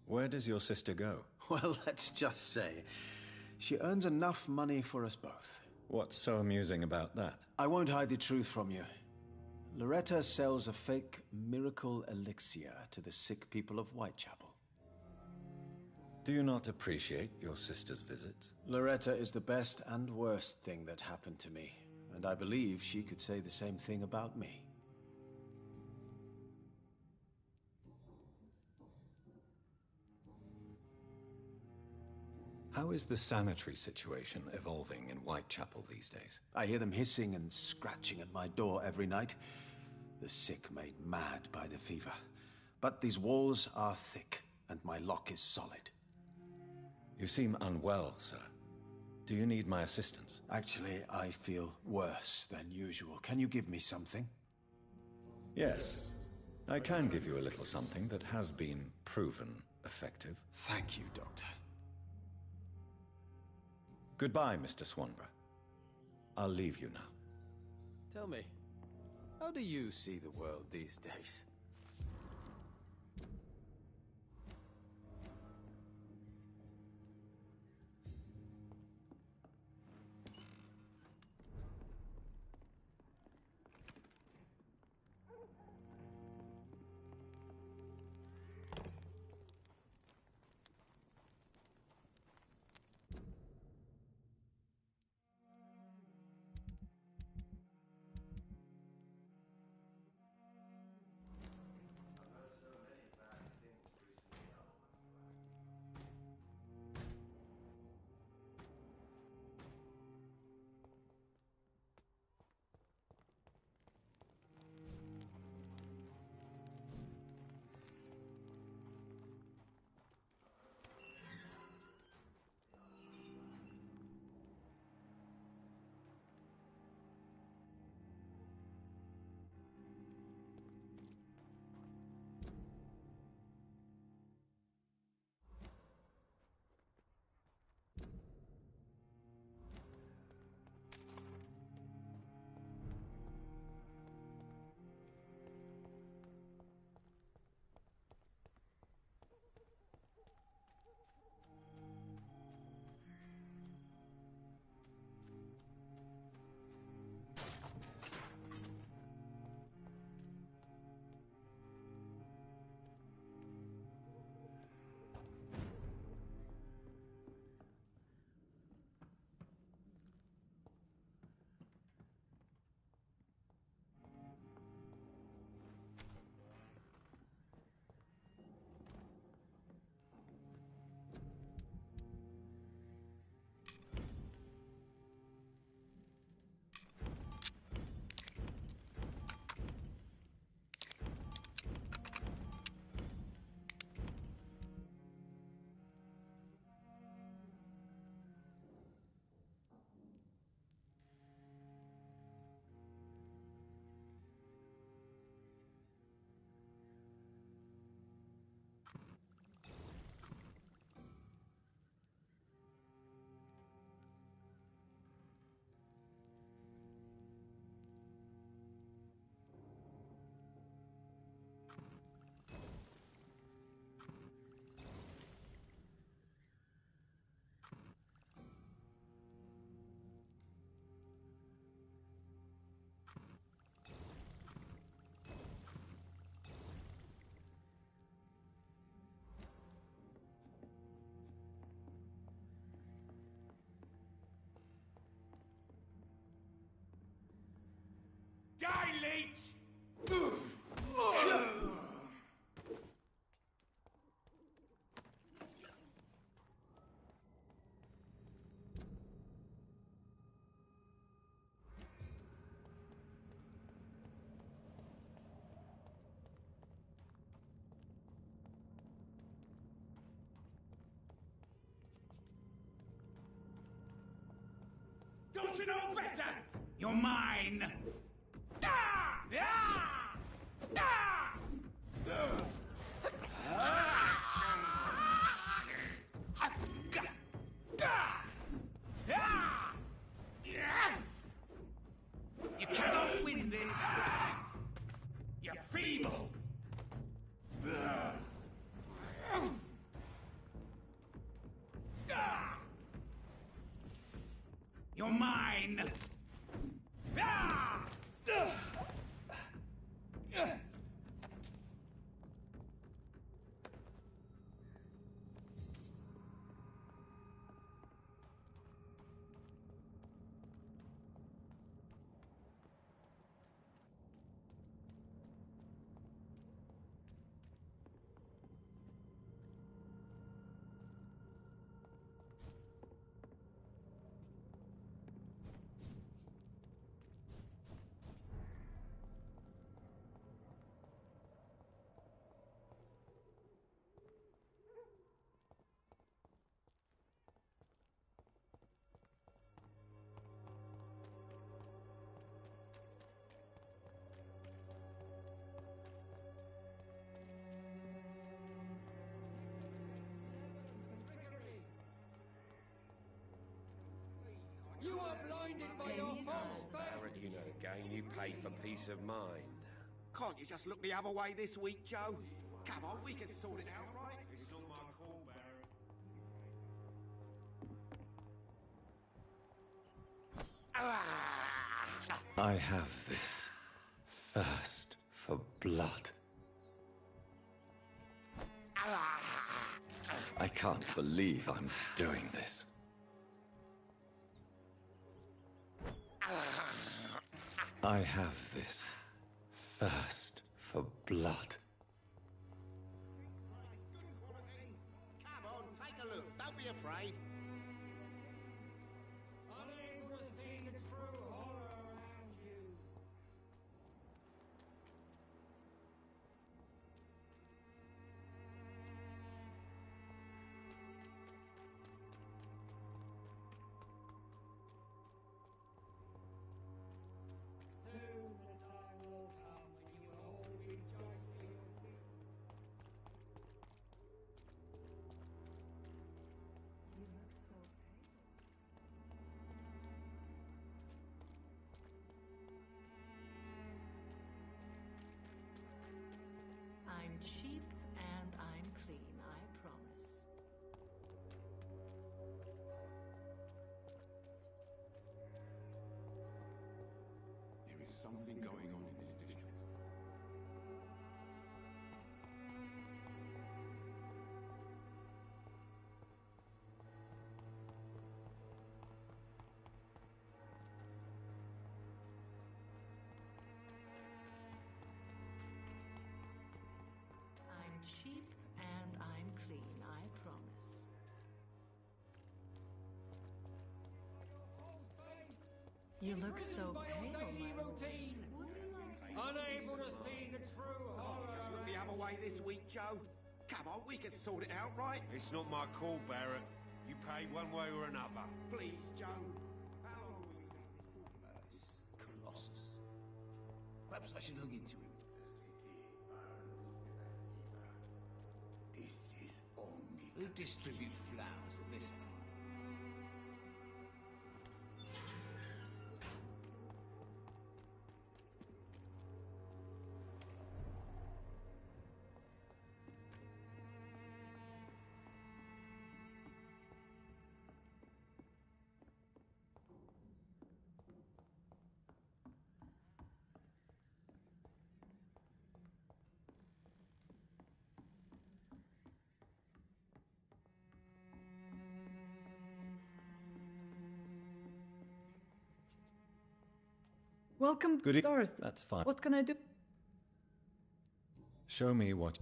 Where does your sister go? Well, let's just say she earns enough money for us both. What's so amusing about that? I won't hide the truth from you. Loretta sells a fake miracle elixir to the sick people of Whitechapel. Do you not appreciate your sister's visits? Loretta is the best and worst thing that happened to me, and I believe she could say the same thing about me. How is the sanitary situation evolving in Whitechapel these days? I hear them hissing and scratching at my door every night. The sick made mad by the fever. But these walls are thick, and my lock is solid. You seem unwell, sir. Do you need my assistance? Actually, I feel worse than usual. Can you give me something? Yes. I can give you a little something that has been proven effective. Thank you, Doctor. Goodbye, Mr. Swanborough. I'll leave you now. Tell me, how do you see the world these days? Dilate! Don't you know better? You're mine! Ah! Ah! Ah! You cannot win this! You're feeble! You're mine! pay for peace of mind. Can't you just look the other way this week, Joe? Come on, we can sort it out, right? It's not my call, Baron. I have this thirst for blood. I can't believe I'm doing this. I have this thirst for blood. Come on, take a look. Don't be afraid. Unable to see the true horror around you. Soon the time will come when you will all be judged for your sins. You look so pale. I'm cheap and I'm clean, I promise. There is something going on in this district. I'm cheap and I'm clean, I promise. You look so By your pale, daily my lord. routine. Unable to see the true horror. Just look the other way this week, Joe. Come on, we can sort it out, right? It's not my call, Baron. You pay one way or another. Please, Joe. Colossus. Perhaps I should look into him. This is only Who distributes flowers at this time? Welcome, Dorothy. That's fine. What can I do? Show me what...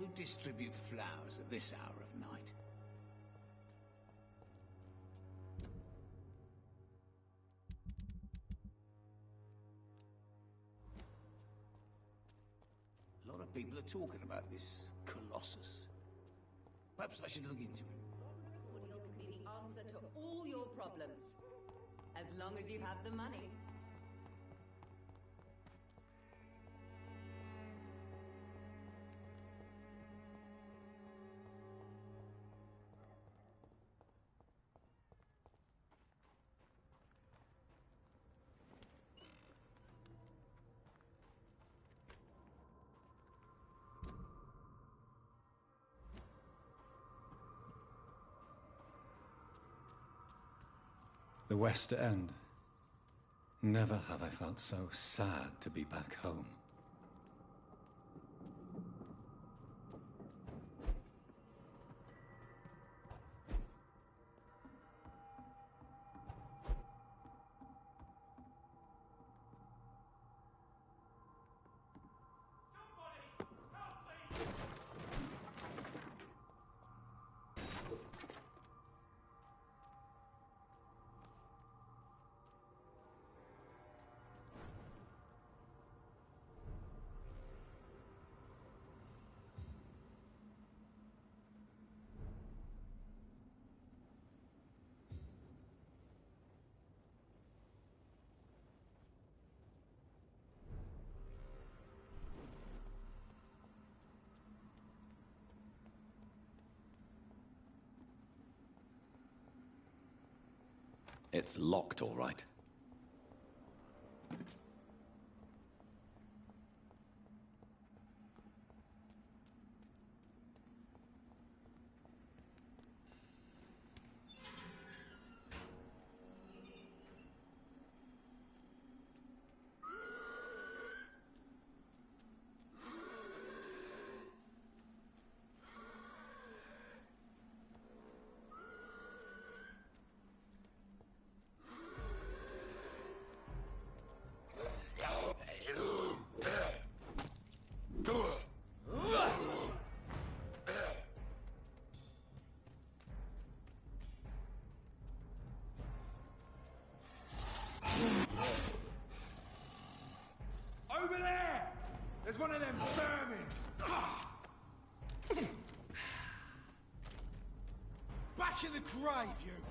Who distribute flowers at this hour of night? A lot of people are talking about this Colossus. Perhaps I should look into it. Cordial can be the answer to all your problems. As long as you have the money. The West End. Never have I felt so sad to be back home. It's locked, all right. Over there! There's one of them vermin! Back in the grave, you!